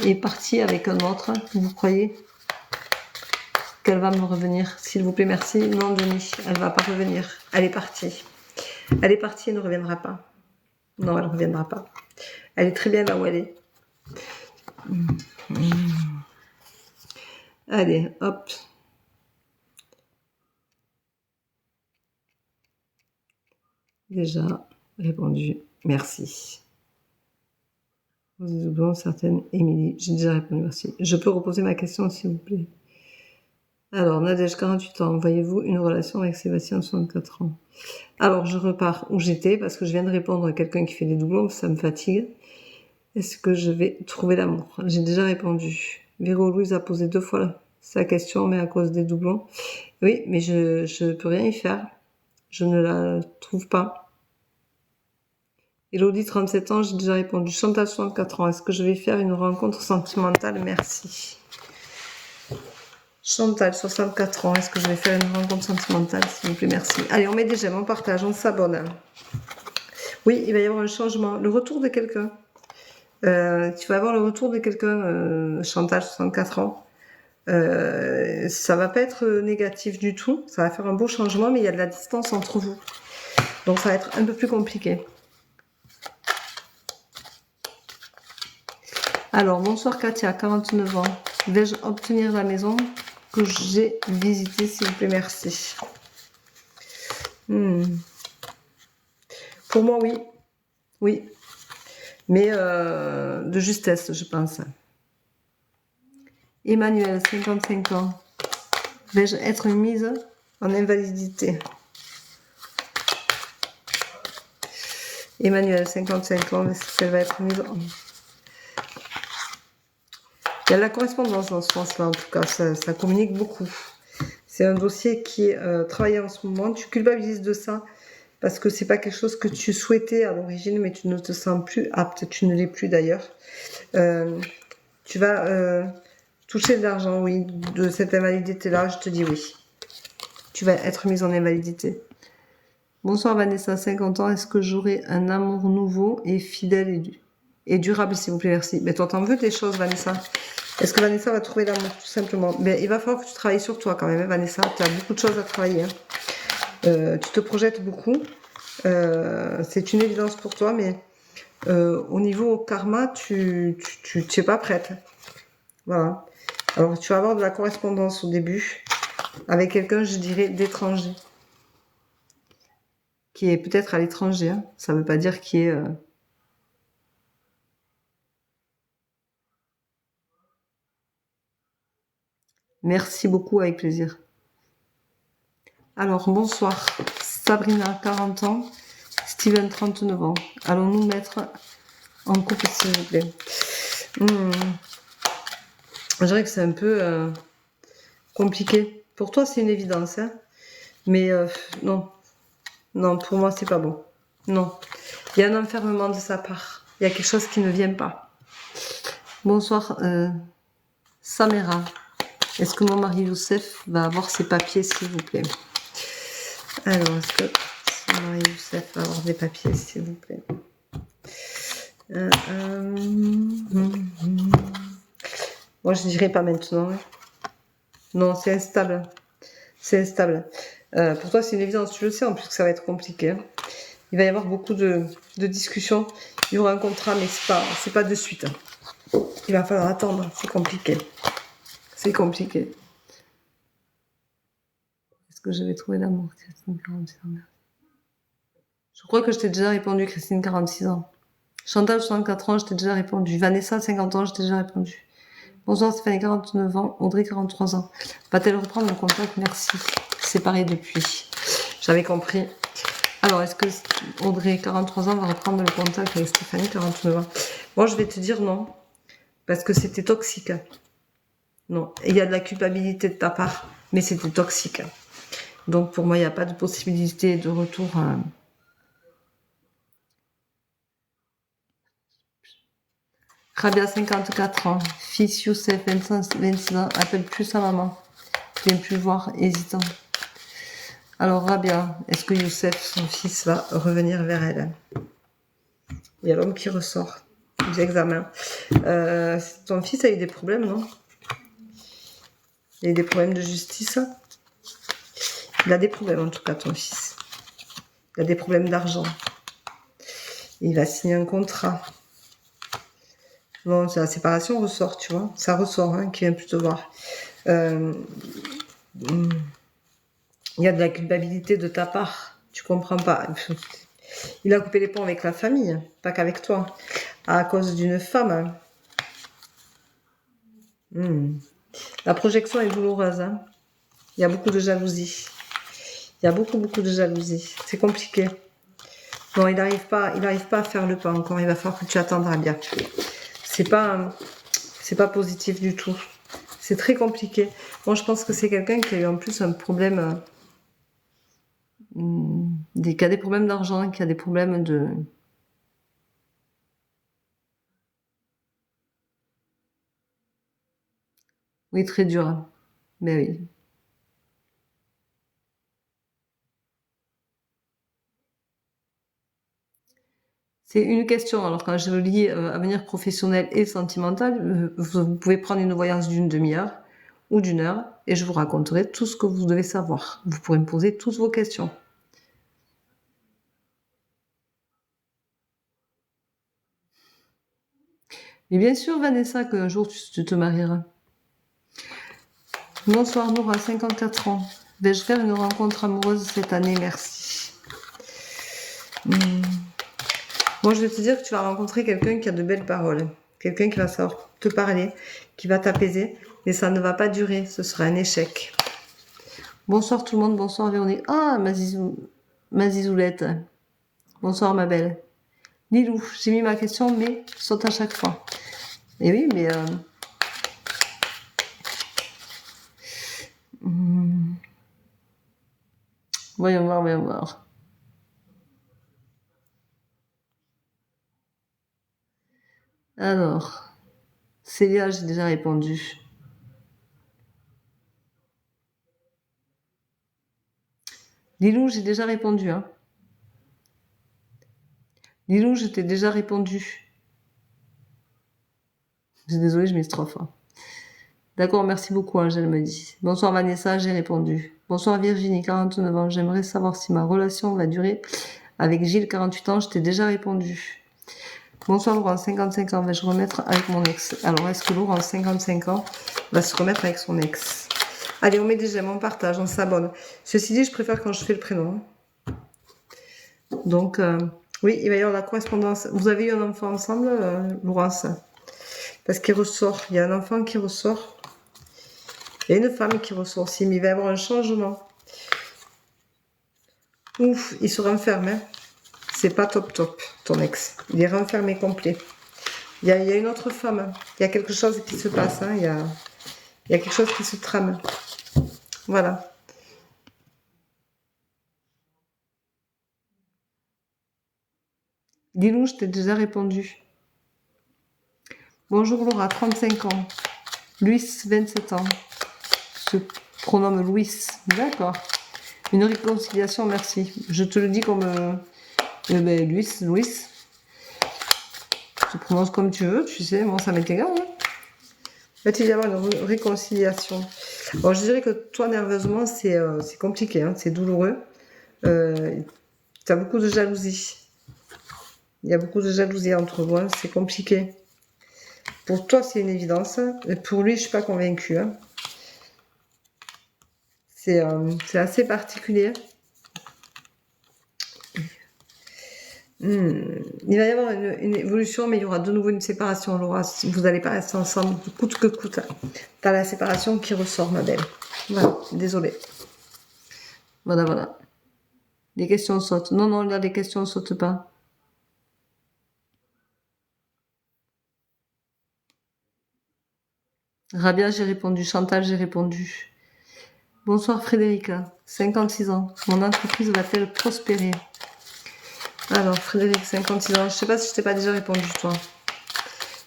est partie avec un autre. Vous croyez qu'elle va me revenir? S'il vous plaît, merci. Non, Denis, elle va pas revenir. Elle est partie. Elle est partie et ne reviendra pas. Non, elle ne reviendra pas. Elle est très bien là où elle est. Allez, hop. Déjà répondu. Merci. Vous oubliez certaines, Émilie. J'ai déjà répondu, merci. Je peux reposer ma question, s'il vous plaît. Alors, Nadège, 48 ans. Voyez-vous une relation avec Sébastien, 64 ans? Alors, je repars où j'étais parce que je viens de répondre à quelqu'un qui fait des doublons, ça me fatigue. Est-ce que je vais trouver l'amour? J'ai déjà répondu. Véro Louise a posé 2 fois sa question, mais à cause des doublons. Oui, mais je peux rien y faire. Je ne la trouve pas. Elodie, 37 ans, j'ai déjà répondu. Chantal, 64 ans. Est-ce que je vais faire une rencontre sentimentale? Merci. Chantal, 64 ans. Est-ce que je vais faire une rencontre sentimentale? S'il vous plaît, merci. Allez, on met des j'aime, on partage, on s'abonne. Oui, il va y avoir un changement. Le retour de quelqu'un. Tu vas avoir le retour de quelqu'un, Chantal, 64 ans. Ça va pas être négatif du tout. Ça va faire un beau changement, mais il y a de la distance entre vous. Donc, ça va être un peu plus compliqué. Alors, bonsoir Katia, 49 ans. Vais-je obtenir la maison que j'ai visitée, s'il vous plaît, merci. Pour moi, oui. Oui. Mais de justesse, je pense. Emmanuel, 55 ans. Vais-je être mise en invalidité? Emmanuel, 55 ans, est-ce qu'elle va être mise en... Il y a de la correspondance dans ce sens-là, en tout cas, ça communique beaucoup. C'est un dossier qui est travaillé en ce moment. Tu culpabilises de ça parce que c'est pas quelque chose que tu souhaitais à l'origine, mais tu ne te sens plus apte. Tu ne l'es plus d'ailleurs. Tu vas toucher de l'argent, oui, de cette invalidité-là. Je te dis oui. Tu vas être mise en invalidité. Bonsoir Vanessa, 50 ans. Est-ce que j'aurai un amour nouveau et fidèle et durable, s'il vous plaît, merci. Mais toi, t'en veux des choses, Vanessa? Est-ce que Vanessa va trouver l'amour, tout simplement? Mais il va falloir que tu travailles sur toi quand même, hein, Vanessa. Tu as beaucoup de choses à travailler. Hein. Tu te projettes beaucoup. C'est une évidence pour toi, mais au niveau karma, tu es pas prête. Voilà. Alors, tu vas avoir de la correspondance au début avec quelqu'un, je dirais, d'étranger. Qui est peut-être à l'étranger. Hein. Ça ne veut pas dire qu'il est... Merci beaucoup, avec plaisir. Alors, bonsoir. Sabrina, 40 ans. Steven, 39 ans. Allons-nous mettre en couple, s'il vous plaît? Je dirais que c'est un peu compliqué. Pour toi, c'est une évidence. Hein, mais non. Non, pour moi, c'est pas bon. Non. Il y a un enfermement de sa part. Il y a quelque chose qui ne vient pas. Bonsoir, Samira. Est-ce que mon mari Youssef va avoir ses papiers, s'il vous plaît? Alors, est-ce que mon mari Youssef va avoir des papiers, s'il vous plaît? Moi, je dirais pas maintenant. Hein. Non, c'est instable. C'est instable. Pour toi, c'est une évidence. Tu le sais, en plus, que ça va être compliqué. Hein. Il va y avoir beaucoup de discussions. Il y aura un contrat, mais c'est pas de suite. Hein. Il va falloir attendre. C'est compliqué. C'est compliqué. Est-ce que je vais trouver l'amour, Christine, 46 ans? Je crois que je t'ai déjà répondu, Christine, 46 ans. Chantal, 64 ans, je t'ai déjà répondu. Vanessa, 50 ans, je t'ai déjà répondu. Bonsoir, Stéphanie, 49 ans. Audrey, 43 ans. Va-t-elle reprendre le contact? Merci. Séparée depuis. J'avais compris. Alors, est-ce que Audrey, 43 ans, va reprendre le contact avec Stéphanie, 49 ans? Moi, je vais te dire non. Parce que c'était toxique. Non. Et il y a de la culpabilité de ta part. Mais c'était toxique. Donc, pour moi, il n'y a pas de possibilité de retour. Rabia, 54 ans. Fils Youssef, 26 ans. Appelle plus sa maman. Vient plus voir, hésitant. Alors, Rabia, est-ce que Youssef, son fils, va revenir vers elle? Il y a l'homme qui ressort des examens. Ton fils a eu des problèmes, non? Il a eu des problèmes de justice. Il a des problèmes, en tout cas, ton fils. Il a des problèmes d'argent. Il va signer un contrat. Bon, la séparation ressort, tu vois. Ça ressort, hein, qui vient plus te voir. Il y a de la culpabilité de ta part. Tu comprends pas. Il a coupé les ponts avec la famille, pas qu'avec toi. À cause d'une femme. La projection est douloureuse. Hein. Il y a beaucoup de jalousie. Il y a beaucoup de jalousie. C'est compliqué. Non, il n'arrive pas à faire le pas encore. Il va falloir que tu attendras bien. C'est pas positif du tout. C'est très compliqué. Moi, je pense que c'est quelqu'un qui a eu en plus un problème, qui a des problèmes d'argent, qui a des problèmes de... Oui, très dur. Hein. Mais oui. C'est une question. Alors, quand je lis avenir professionnel et sentimental, vous pouvez prendre une voyance d'une demi-heure ou d'une heure et je vous raconterai tout ce que vous devez savoir. Vous pourrez me poser toutes vos questions. Et bien sûr, Vanessa, qu'un jour tu te marieras. Bonsoir Nora, 54 ans. Vais-je faire une rencontre amoureuse cette année? Merci. Moi, je vais te dire que tu vas rencontrer quelqu'un qui a de belles paroles. Quelqu'un qui va savoir te parler, qui va t'apaiser. Mais ça ne va pas durer, ce sera un échec. Bonsoir tout le monde, bonsoir Véronique. Ah, ma zizoulette. Bonsoir ma belle. Lilou, j'ai mis ma question, mais saute à chaque fois. Et oui, mais... Voyons voir, voyons voir. Alors, Célia, j'ai déjà répondu. Lilou, j'ai déjà répondu. Hein. Lilou, je t'ai déjà répondu. Je suis désolée, je m'estrophe. Hein. D'accord, merci beaucoup, Angèle me dit. Bonsoir Vanessa, j'ai répondu. Bonsoir Virginie, 49 ans. J'aimerais savoir si ma relation va durer avec Gilles, 48 ans. Je t'ai déjà répondu. Bonsoir Laurent, 55 ans. Vais-je remettre avec mon ex? Alors, est-ce que Laurent, 55 ans, va se remettre avec son ex? Allez, on met des j'aime, on partage, on s'abonne. Ceci dit, je préfère quand je fais le prénom. Donc, oui, il va y avoir la correspondance. Vous avez eu un enfant ensemble, Laurence? Parce qu'il ressort. Il y a un enfant qui ressort. Il y a une femme qui ressort aussi, mais il va y avoir un changement. Ouf, il se renferme. Hein. C'est pas top top, ton ex. Il est renfermé complet. Il y a une autre femme. Il y a quelque chose qui se passe. Hein. Il y a quelque chose qui se trame. Voilà. Dis-nous, je t'ai déjà répondu. Bonjour Laura, 35 ans. Louis, 27 ans. Je pronomme Louis. D'accord. Une réconciliation, merci. Je te le dis comme Louis. Tu prononces comme tu veux, tu sais, moi ça m'est égal. Hein. Là, il va y avoir une réconciliation. Alors, je dirais que toi, nerveusement, c'est compliqué, hein, c'est douloureux. Tu as beaucoup de jalousie. Il y a beaucoup de jalousie entre vous, hein, c'est compliqué. Pour toi, c'est une évidence. Et pour lui, je ne suis pas convaincue. Hein. C'est assez particulier. Il va y avoir une évolution, mais il y aura de nouveau une séparation, Laura. Vous n'allez pas rester ensemble, coûte que coûte. T'as la séparation qui ressort, ma belle. Voilà, désolée. Voilà. Les questions sautent. Non, là, les questions ne sautent pas. Rabia, j'ai répondu. Chantal, j'ai répondu. Bonsoir Frédérica, 56 ans. Mon entreprise va-t-elle prospérer? Alors, Frédéric, 56 ans. Je sais pas si je t'ai pas déjà répondu, toi.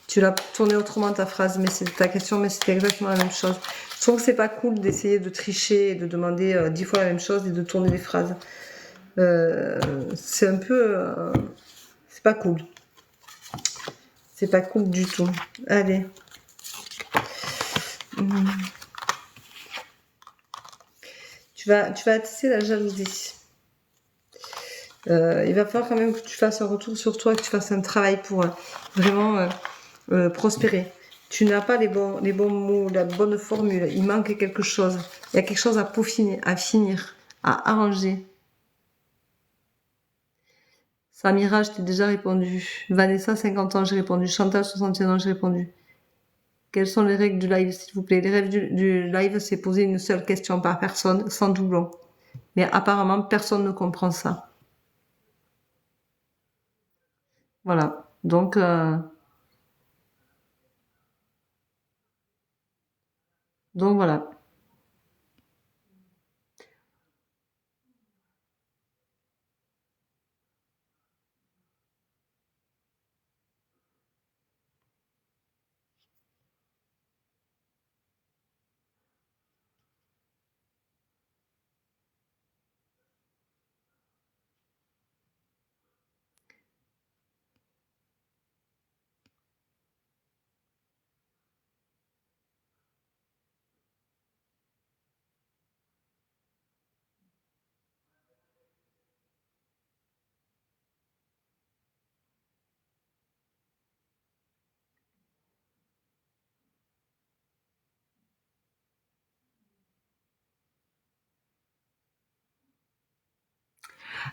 Tu l'as tourné autrement ta phrase, mais c'est ta question, mais c'était exactement la même chose. Je trouve que c'est pas cool d'essayer de tricher et de demander 10 fois la même chose et de tourner les phrases. C'est un peu... c'est pas cool. C'est pas cool du tout. Allez. Tu vas attiser la jalousie. Il va falloir quand même que tu fasses un retour sur toi, que tu fasses un travail pour vraiment prospérer. Tu n'as pas les bons mots, la bonne formule. Il manque quelque chose. Il y a quelque chose à peaufiner, à finir, à arranger. Samira, je t'ai déjà répondu. Vanessa, 50 ans, j'ai répondu. Chantal, 61 ans, j'ai répondu. Quelles sont les règles du live, s'il vous plaît? Les règles du live, c'est poser une seule question par personne, sans doublon. Mais apparemment, personne ne comprend ça. Voilà. Donc voilà.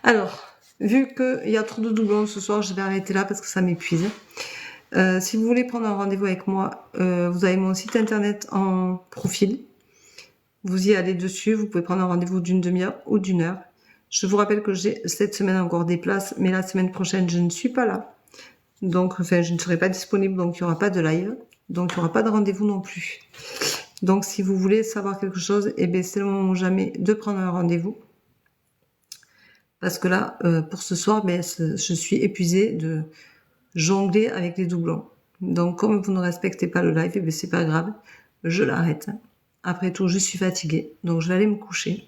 Alors, vu qu'il y a trop de doublons ce soir, je vais arrêter là parce que ça m'épuise. Si vous voulez prendre un rendez-vous avec moi, vous avez mon site internet en profil. Vous y allez dessus, vous pouvez prendre un rendez-vous d'une demi-heure ou d'une heure. Je vous rappelle que j'ai cette semaine encore des places, mais la semaine prochaine, je ne suis pas là. Donc, enfin, je ne serai pas disponible, donc il n'y aura pas de live. Donc, il n'y aura pas de rendez-vous non plus. Donc, si vous voulez savoir quelque chose, eh bien, c'est le moment ou jamais de prendre un rendez-vous. Parce que là, pour ce soir, ben, je suis épuisée de jongler avec les doublons. Donc, comme vous ne respectez pas le live, eh bien, c'est pas grave, je l'arrête. Après tout, je suis fatiguée, donc je vais aller me coucher.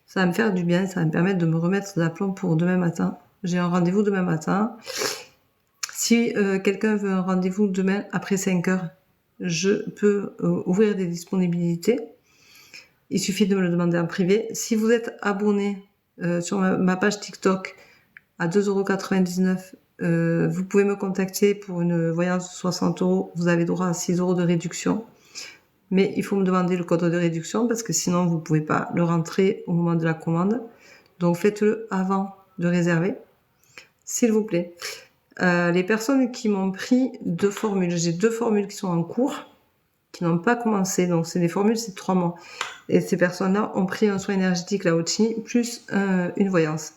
Ça va me faire du bien, ça va me permettre de me remettre d'aplomb pour demain matin. J'ai un rendez-vous demain matin. Si quelqu'un veut un rendez-vous demain après 5 heures, je peux ouvrir des disponibilités. Il suffit de me le demander en privé. Si vous êtes abonné sur ma page TikTok à 2,99 €, vous pouvez me contacter pour une voyance de 60 €. Vous avez droit à 6 € de réduction. Mais il faut me demander le code de réduction parce que sinon vous pouvez pas le rentrer au moment de la commande. Donc faites-le avant de réserver, s'il vous plaît. Les personnes qui m'ont pris 2 formules, j'ai 2 formules qui sont en cours, qui n'ont pas commencé. Donc c'est des formules, c'est 3 mois. Et ces personnes-là ont pris un soin énergétique là au-dessus, plus une voyance.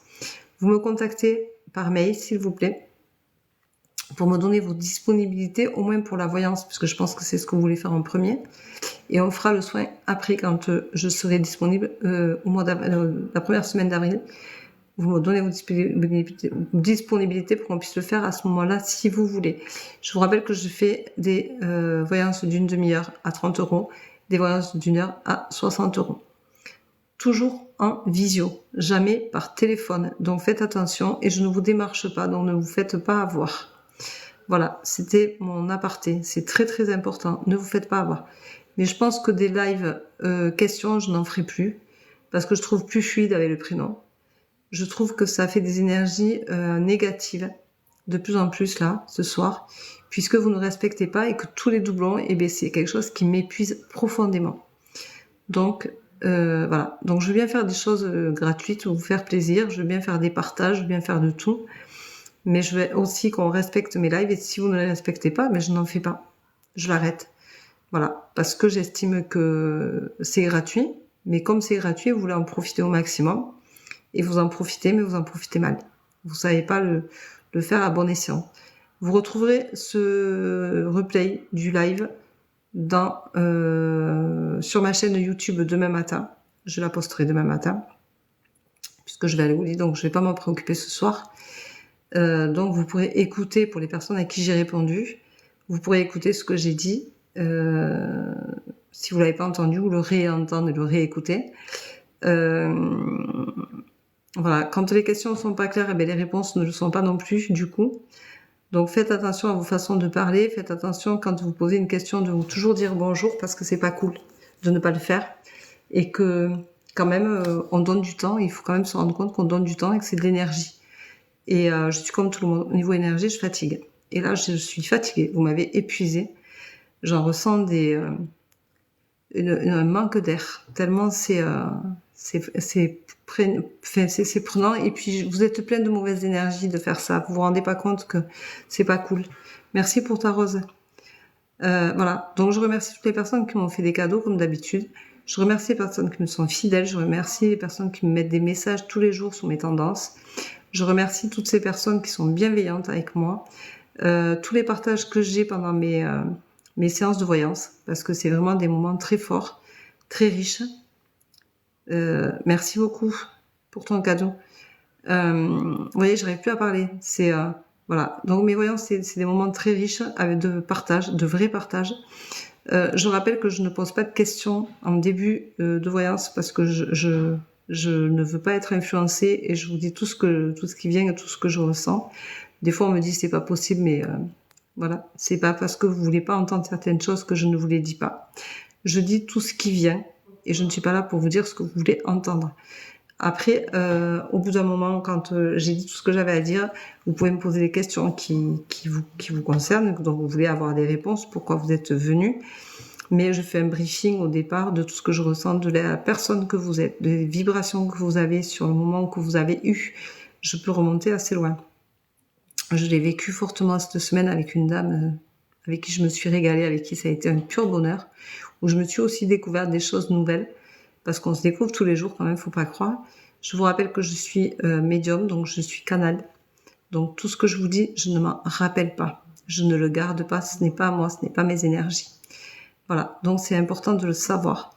Vous me contactez par mail, s'il vous plaît, pour me donner vos disponibilités, au moins pour la voyance, puisque je pense que c'est ce que vous voulez faire en premier. Et on fera le soin après, quand je serai disponible au mois d'avril, la première semaine d'avril. Vous me donnez vos disponibilités pour qu'on puisse le faire à ce moment-là, si vous voulez. Je vous rappelle que je fais des voyances d'une demi-heure à 30 €, des voyances d'une heure à 60 €. Toujours en visio, jamais par téléphone. Donc faites attention et je ne vous démarche pas, donc ne vous faites pas avoir. Voilà, c'était mon aparté. C'est très très important. Ne vous faites pas avoir. Mais je pense que des lives questions, je n'en ferai plus parce que je trouve plus fluide avec le prénom. Je trouve que ça fait des énergies négatives de plus en plus là, ce soir, puisque vous ne respectez pas et que tous les doublons, eh bien, c'est quelque chose qui m'épuise profondément. Donc, voilà. Donc, je veux bien faire des choses gratuites, vous faire plaisir, je veux bien faire des partages, je veux bien faire de tout. Mais je veux aussi qu'on respecte mes lives et si vous ne les respectez pas, mais je n'en fais pas. Je l'arrête. Voilà. Parce que j'estime que c'est gratuit. Mais comme c'est gratuit, vous voulez en profiter au maximum. Et vous en profitez, mais vous en profitez mal. Vous savez pas le faire à bon escient. Vous retrouverez ce replay du live sur ma chaîne YouTube demain matin. Je la posterai demain matin. Puisque je vais aller au lit, donc je vais pas m'en préoccuper ce soir. Donc vous pourrez écouter, pour les personnes à qui j'ai répondu, vous pourrez écouter ce que j'ai dit, si vous l'avez pas entendu, ou le réentendre et le réécouter. Voilà, quand les questions ne sont pas claires, eh bien, les réponses ne le sont pas non plus, du coup. Donc faites attention à vos façons de parler, faites attention quand vous posez une question de vous toujours dire bonjour, parce que c'est pas cool de ne pas le faire. Et que quand même, on donne du temps, il faut quand même se rendre compte qu'on donne du temps et que c'est de l'énergie. Et je suis comme tout le monde, au niveau énergie, je fatigue. Et là, je suis fatiguée, vous m'avez épuisée. J'en ressens un manque d'air, tellement c'est prenant. Et puis, vous êtes plein de mauvaise énergie de faire ça. Vous vous rendez pas compte que c'est pas cool. Merci pour ta rose. Voilà. Donc, je remercie toutes les personnes qui m'ont fait des cadeaux, comme d'habitude. Je remercie les personnes qui me sont fidèles. Je remercie les personnes qui me mettent des messages tous les jours sur mes tendances. Je remercie toutes ces personnes qui sont bienveillantes avec moi. Tous les partages que j'ai pendant mes séances de voyance, parce que c'est vraiment des moments très forts, très riches. Merci beaucoup pour ton cadeau. Vous voyez, j'arrive plus à parler. Voilà. Donc mes voyances, c'est des moments très riches avec de partage, de vrais partages. Je rappelle que je ne pose pas de questions en début de voyance parce que je ne veux pas être influencée et je vous dis tout ce qui vient et tout ce que je ressens. Des fois, on me dit c'est pas possible, mais voilà, c'est pas parce que vous voulez pas entendre certaines choses que je ne vous les dis pas. Je dis tout ce qui vient et je ne suis pas là pour vous dire ce que vous voulez entendre. Après, au bout d'un moment, quand j'ai dit tout ce que j'avais à dire, vous pouvez me poser des questions qui vous concernent, dont vous voulez avoir des réponses, pourquoi vous êtes venu. Mais je fais un briefing au départ de tout ce que je ressens, de la personne que vous êtes, des vibrations que vous avez sur le moment que vous avez eu je peux remonter assez loin. Je l'ai vécu fortement cette semaine avec une dame avec qui je me suis régalée, avec qui ça a été un pur bonheur, où je me suis aussi découvert des choses nouvelles, parce qu'on se découvre tous les jours quand même, faut pas croire. Je vous rappelle que je suis médium, donc je suis canal. Donc tout ce que je vous dis, je ne m'en rappelle pas. Je ne le garde pas, ce n'est pas moi, ce n'est pas mes énergies. Voilà, donc c'est important de le savoir.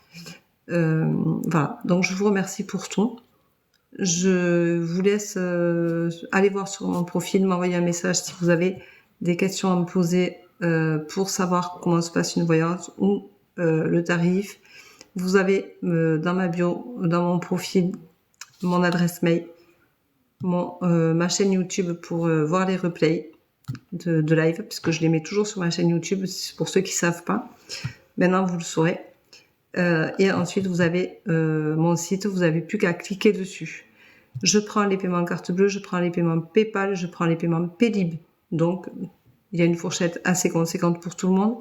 Voilà, donc je vous remercie pour tout. Je vous laisse aller voir sur mon profil, m'envoyer un message si vous avez des questions à me poser pour savoir comment se passe une voyance ou le tarif. Vous avez dans ma bio, dans mon profil, mon adresse mail, ma chaîne YouTube pour voir les replays de live, puisque je les mets toujours sur ma chaîne YouTube, pour ceux qui savent pas. Maintenant, vous le saurez. Et ensuite, vous avez mon site, vous n'avez plus qu'à cliquer dessus. Je prends les paiements carte bleue, je prends les paiements PayPal, je prends les paiements Paylib. Donc, il y a une fourchette assez conséquente pour tout le monde.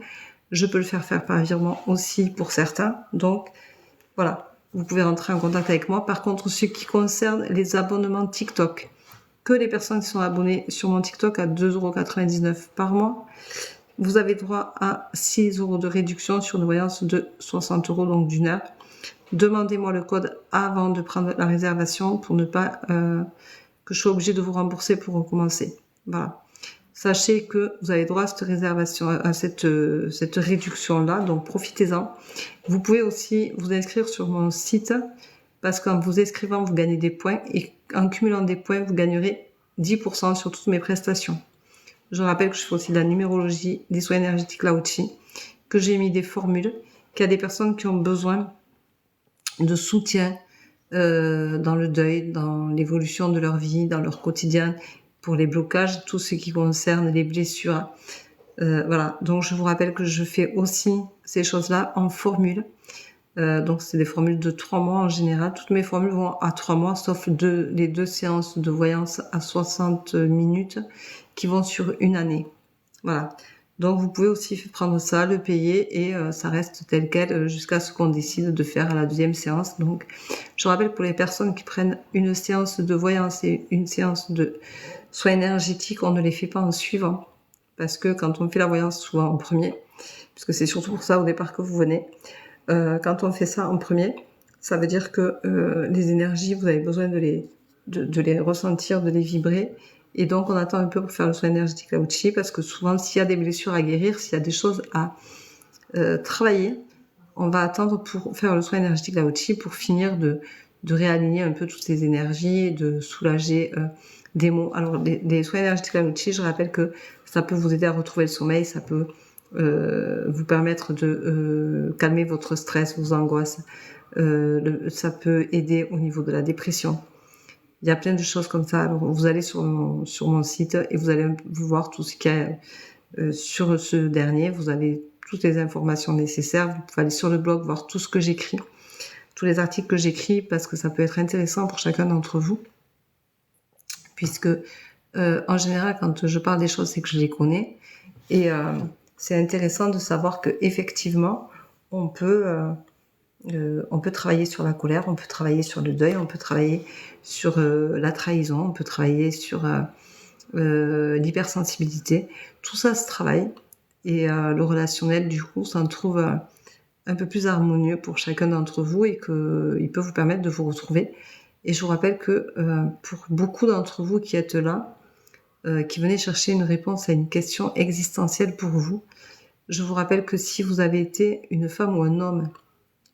Je peux le faire par virement aussi pour certains. Donc, voilà, vous pouvez rentrer en contact avec moi. Par contre, ce qui concerne les abonnements TikTok, que les personnes qui sont abonnées sur mon TikTok à 2,99 € par mois, vous avez droit à 6 € de réduction sur une voyance de 60 €, donc d'une heure. Demandez-moi le code avant de prendre la réservation pour ne pas que je sois obligée de vous rembourser pour recommencer. Voilà. Sachez que vous avez droit à cette réservation, à cette réduction-là, donc profitez-en. Vous pouvez aussi vous inscrire sur mon site, parce qu'en vous inscrivant, vous gagnez des points, et en cumulant des points, vous gagnerez 10% sur toutes mes prestations. Je rappelle que je fais aussi de la numérologie, des soins énergétiques Lao-Chi, que j'ai mis des formules, qu'il y a des personnes qui ont besoin de soutien dans le deuil, dans l'évolution de leur vie, dans leur quotidien, pour les blocages, tout ce qui concerne les blessures. Voilà, donc je vous rappelle que je fais aussi ces choses-là en formule. Donc c'est des formules de 3 mois en général. Toutes mes formules vont à 3 mois, sauf les 2 séances de voyance à 60 minutes qui vont sur une année. Voilà. Donc vous pouvez aussi prendre ça, le payer, et ça reste tel quel jusqu'à ce qu'on décide de faire à la deuxième séance. Donc je rappelle, pour les personnes qui prennent une séance de voyance et une séance de soins énergétiques, on ne les fait pas en suivant, parce que quand on fait la voyance souvent en premier, puisque c'est surtout pour ça au départ que vous venez, quand on fait ça en premier, ça veut dire que les énergies, vous avez besoin de les ressentir, de les vibrer. Et donc, on attend un peu pour faire le soin énergétique Lao-Chi, parce que souvent, s'il y a des blessures à guérir, s'il y a des choses à travailler, on va attendre pour faire le soin énergétique Lao-Chi pour finir de réaligner un peu toutes ces énergies, de soulager des maux. Alors, les soins énergétiques Lao-Chi, je rappelle que ça peut vous aider à retrouver le sommeil, ça peut vous permettre de calmer votre stress, vos angoisses. Ça peut aider au niveau de la dépression. Il y a plein de choses comme ça. Alors, vous allez sur mon site et vous allez voir tout ce qu'il y a sur ce dernier. Vous avez toutes les informations nécessaires. Vous pouvez aller sur le blog, voir tout ce que j'écris, tous les articles que j'écris, parce que ça peut être intéressant pour chacun d'entre vous. Puisque, en général, quand je parle des choses, c'est que je les connais. Et c'est intéressant de savoir que effectivement, on peut travailler sur la colère, on peut travailler sur le deuil, on peut travailler sur la trahison, on peut travailler sur l'hypersensibilité. Tout ça se travaille, et le relationnel, du coup, s'en trouve un peu plus harmonieux pour chacun d'entre vous, et qu'il peut vous permettre de vous retrouver. Et je vous rappelle que pour beaucoup d'entre vous qui êtes là, qui venez chercher une réponse à une question existentielle pour vous, je vous rappelle que si vous avez été une femme ou un homme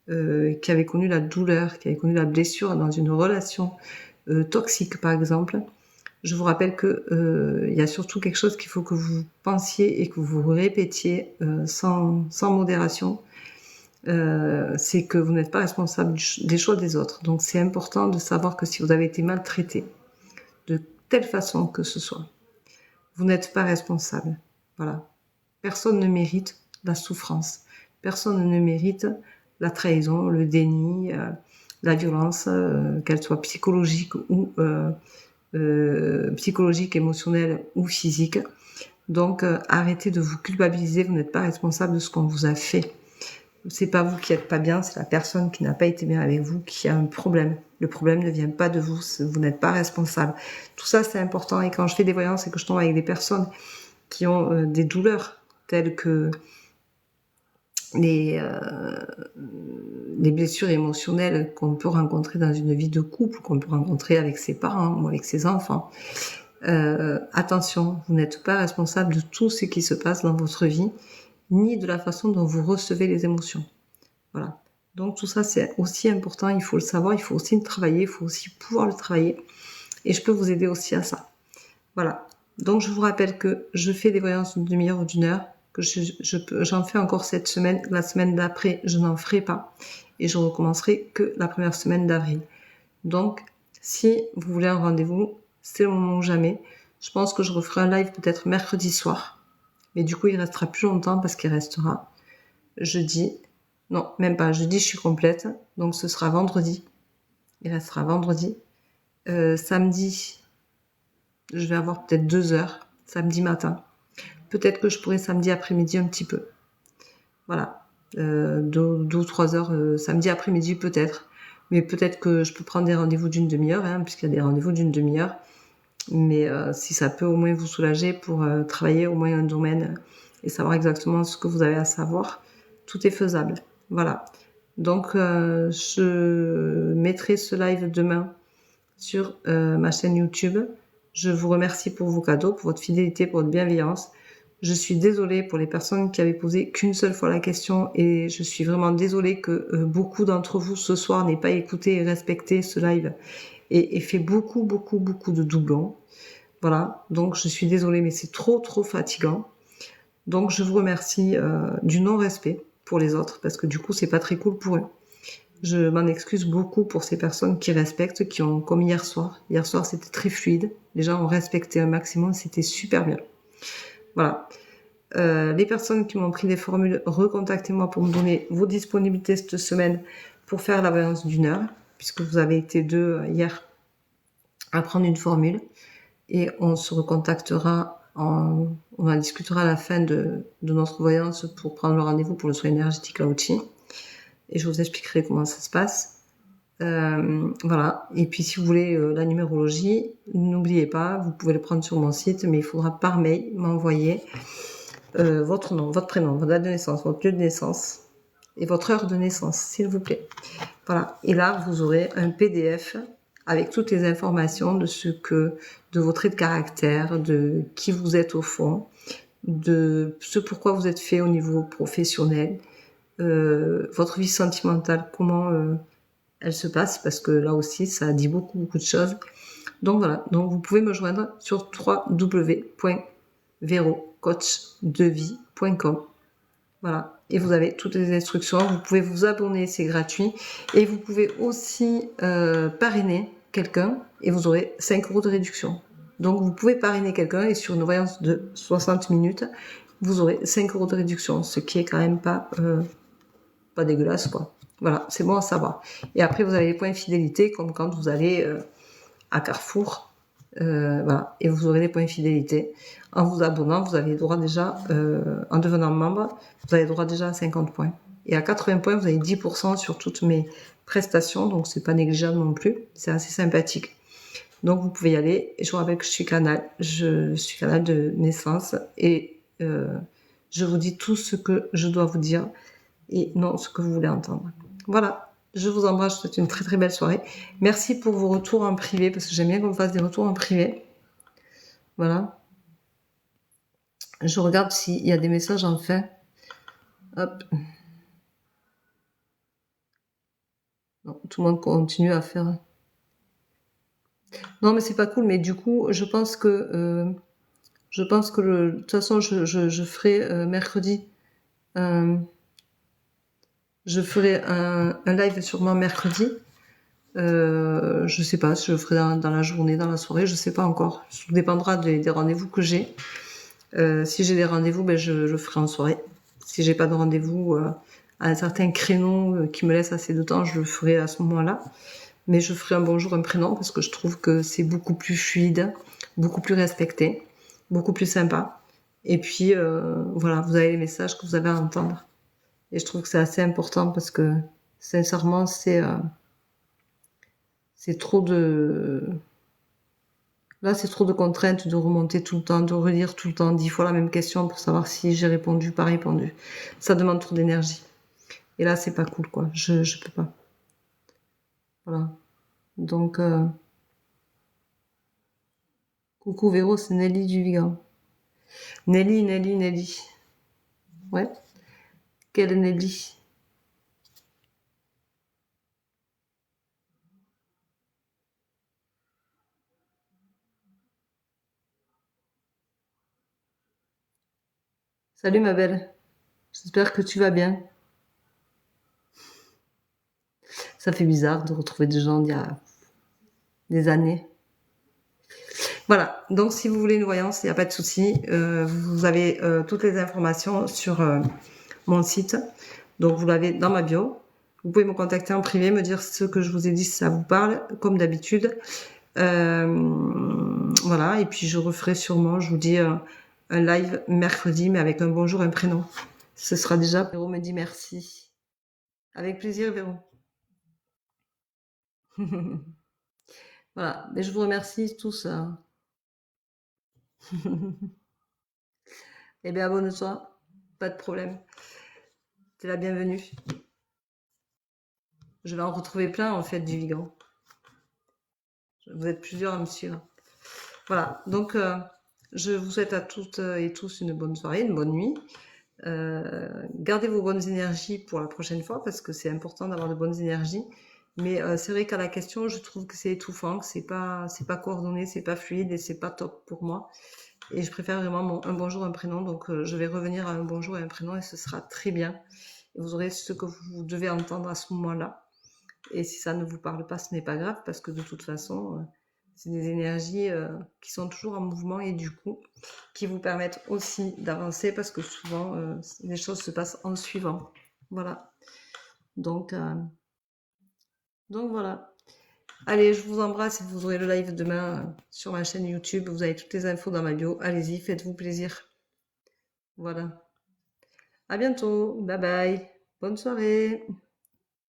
qui avait connu la douleur, qui avait connu la blessure dans une relation toxique, par exemple, je vous rappelle que il y a surtout quelque chose qu'il faut que vous pensiez et que vous répétiez sans modération. C'est que vous n'êtes pas responsable des choix des autres. Donc c'est important de savoir que si vous avez été maltraité de telle façon que ce soit, vous n'êtes pas responsable. Voilà. Personne ne mérite la souffrance. Personne ne mérite la trahison, le déni, la violence, qu'elle soit psychologique ou émotionnelle ou physique. Donc, arrêtez de vous culpabiliser. Vous n'êtes pas responsable de ce qu'on vous a fait. C'est pas vous qui êtes pas bien, c'est la personne qui n'a pas été bien avec vous qui a un problème. Le problème ne vient pas de vous, vous n'êtes pas responsable. Tout ça, c'est important. Et quand je fais des voyances et que je tombe avec des personnes qui ont des douleurs telles que les blessures émotionnelles qu'on peut rencontrer dans une vie de couple, qu'on peut rencontrer avec ses parents ou avec ses enfants, attention, vous n'êtes pas responsable de tout ce qui se passe dans votre vie, ni de la façon dont vous recevez les émotions. Voilà. Donc tout ça, c'est aussi important, il faut le savoir, il faut aussi le travailler, il faut aussi pouvoir le travailler. Et je peux vous aider aussi à ça. Voilà. Donc je vous rappelle que je fais des voyances d'une demi-heure ou d'une heure, que j'en fais encore cette semaine. La semaine d'après, je n'en ferai pas. Et je recommencerai que la première semaine d'avril. Donc, si vous voulez un rendez-vous, c'est le moment ou jamais. Je pense que je referai un live peut-être mercredi soir. Mais du coup, il restera plus longtemps parce qu'il restera jeudi. Non, même pas. Jeudi, je suis complète. Donc, ce sera vendredi. Il restera vendredi. Samedi, je vais avoir peut-être 2 heures. Samedi matin. Peut-être que je pourrai samedi après-midi un petit peu. Voilà. 2 ou 3 heures samedi après-midi peut-être. Mais peut-être que je peux prendre des rendez-vous d'une demi-heure, hein, puisqu'il y a des rendez-vous d'une demi-heure. Mais si ça peut au moins vous soulager pour travailler au moins un domaine et savoir exactement ce que vous avez à savoir, tout est faisable. Voilà. Donc, je mettrai ce live demain sur ma chaîne YouTube. Je vous remercie pour vos cadeaux, pour votre fidélité, pour votre bienveillance. Je suis désolée pour les personnes qui avaient posé qu'une seule fois la question et je suis vraiment désolée que beaucoup d'entre vous ce soir n'aient pas écouté et respecté ce live et fait beaucoup de doublons. Voilà, donc je suis désolée mais c'est trop fatigant. Donc je vous remercie du non-respect pour les autres parce que du coup c'est pas très cool pour eux. Je m'en excuse beaucoup pour ces personnes qui respectent, qui ont comme hier soir. Hier soir c'était très fluide, les gens ont respecté un maximum, c'était super bien. Voilà. Les personnes qui m'ont pris des formules, recontactez-moi pour me donner vos disponibilités cette semaine pour faire la voyance d'une heure, puisque vous avez été 2 hier à prendre une formule. Et on se recontactera, on en discutera à la fin de notre voyance pour prendre le rendez-vous pour le soin énergétique Lao-Chi. Et je vous expliquerai comment ça se passe. Voilà. Et puis si vous voulez la numérologie, n'oubliez pas, vous pouvez le prendre sur mon site, mais il faudra par mail m'envoyer votre nom, votre prénom, votre date de naissance, votre lieu de naissance et votre heure de naissance, s'il vous plaît. Voilà. Et là, vous aurez un PDF avec toutes les informations de vos traits de caractère, de qui vous êtes au fond, de ce pourquoi vous êtes fait au niveau professionnel, votre vie sentimentale, comment elle se passe, parce que là aussi, ça dit beaucoup de choses. Donc voilà, donc vous pouvez me joindre sur www.verocoachdevie.com. Voilà, et vous avez toutes les instructions, vous pouvez vous abonner, c'est gratuit, et vous pouvez aussi parrainer quelqu'un, et vous aurez 5 € de réduction. Donc vous pouvez parrainer quelqu'un, et sur une voyance de 60 minutes, vous aurez 5 € de réduction, ce qui est quand même pas dégueulasse, quoi. Voilà, c'est bon à savoir. Et après, vous avez les points de fidélité, comme quand vous allez à Carrefour, voilà, et vous aurez des points de fidélité. En vous abonnant, vous avez le droit déjà, en devenant membre, vous avez le droit déjà à 50 points. Et à 80 points, vous avez 10% sur toutes mes prestations, donc c'est pas négligeable non plus. C'est assez sympathique. Donc vous pouvez y aller. Et je vous rappelle que je suis canal de naissance et je vous dis tout ce que je dois vous dire et non ce que vous voulez entendre. Voilà. Je vous embrasse, je vous souhaite une très belle soirée. Merci pour vos retours en privé, parce que j'aime bien qu'on me fasse des retours en privé. Voilà. Je regarde s'il y a des messages enfin. Hop. Non, tout le monde continue à faire. Non, mais c'est pas cool, mais du coup, je pense que de toute façon, je ferai mercredi. Je ferai un live sûrement mercredi. Je sais pas si je le ferai dans la journée, dans la soirée, je sais pas encore. Ça dépendra des rendez-vous que j'ai. Si j'ai des rendez-vous, je le ferai en soirée. Si j'ai pas de rendez-vous à un certain créneau qui me laisse assez de temps, je le ferai à ce moment-là. Mais je ferai un bonjour, un prénom, parce que je trouve que c'est beaucoup plus fluide, beaucoup plus respecté, beaucoup plus sympa. Et puis, voilà, vous avez les messages que vous avez à entendre. Et je trouve que c'est assez important parce que, sincèrement, c'est trop de... Là, c'est trop de contraintes de remonter tout le temps, de relire tout le temps 10 fois la même question pour savoir si j'ai répondu, pas répondu. Ça demande trop d'énergie. Et là, c'est pas cool, quoi. Je peux pas. Voilà. Donc, coucou Véro, c'est Nelly du Vigan. Nelly. Ouais. Quelle Nelly? Salut ma belle. J'espère que tu vas bien. Ça fait bizarre de retrouver des gens d'il y a des années. Voilà, donc si vous voulez une voyance, il n'y a pas de souci. Vous avez toutes les informations sur mon site. Donc vous l'avez dans ma bio. Vous pouvez me contacter en privé, me dire ce que je vous ai dit si ça vous parle, comme d'habitude. Voilà, et puis je referai sûrement, je vous dis, un live mercredi, mais avec un bonjour, un prénom. Ce sera déjà... Véro me dit merci. Avec plaisir, Véro. Voilà, mais je vous remercie tous. Eh bien, abonne-toi, pas de problème. T'es la bienvenue. Je vais en retrouver plein, en fait, du Vigan. Vous êtes plusieurs à me suivre. Voilà, donc je vous souhaite à toutes et tous une bonne soirée, une bonne nuit. Gardez vos bonnes énergies pour la prochaine fois parce que c'est important d'avoir de bonnes énergies. Mais c'est vrai qu'à la question, je trouve que c'est étouffant, que c'est pas coordonné, c'est pas fluide et c'est pas top pour moi. Et je préfère vraiment un bonjour, un prénom. Donc je vais revenir à un bonjour et un prénom et ce sera très bien. Et vous aurez ce que vous devez entendre à ce moment-là. Et si ça ne vous parle pas, ce n'est pas grave parce que de toute façon, c'est des énergies qui sont toujours en mouvement et du coup, qui vous permettent aussi d'avancer parce que souvent, les choses se passent en suivant. Voilà. Donc voilà. Allez, je vous embrasse et vous aurez le live demain sur ma chaîne YouTube. Vous avez toutes les infos dans ma bio. Allez-y, faites-vous plaisir. Voilà. À bientôt. Bye bye. Bonne soirée.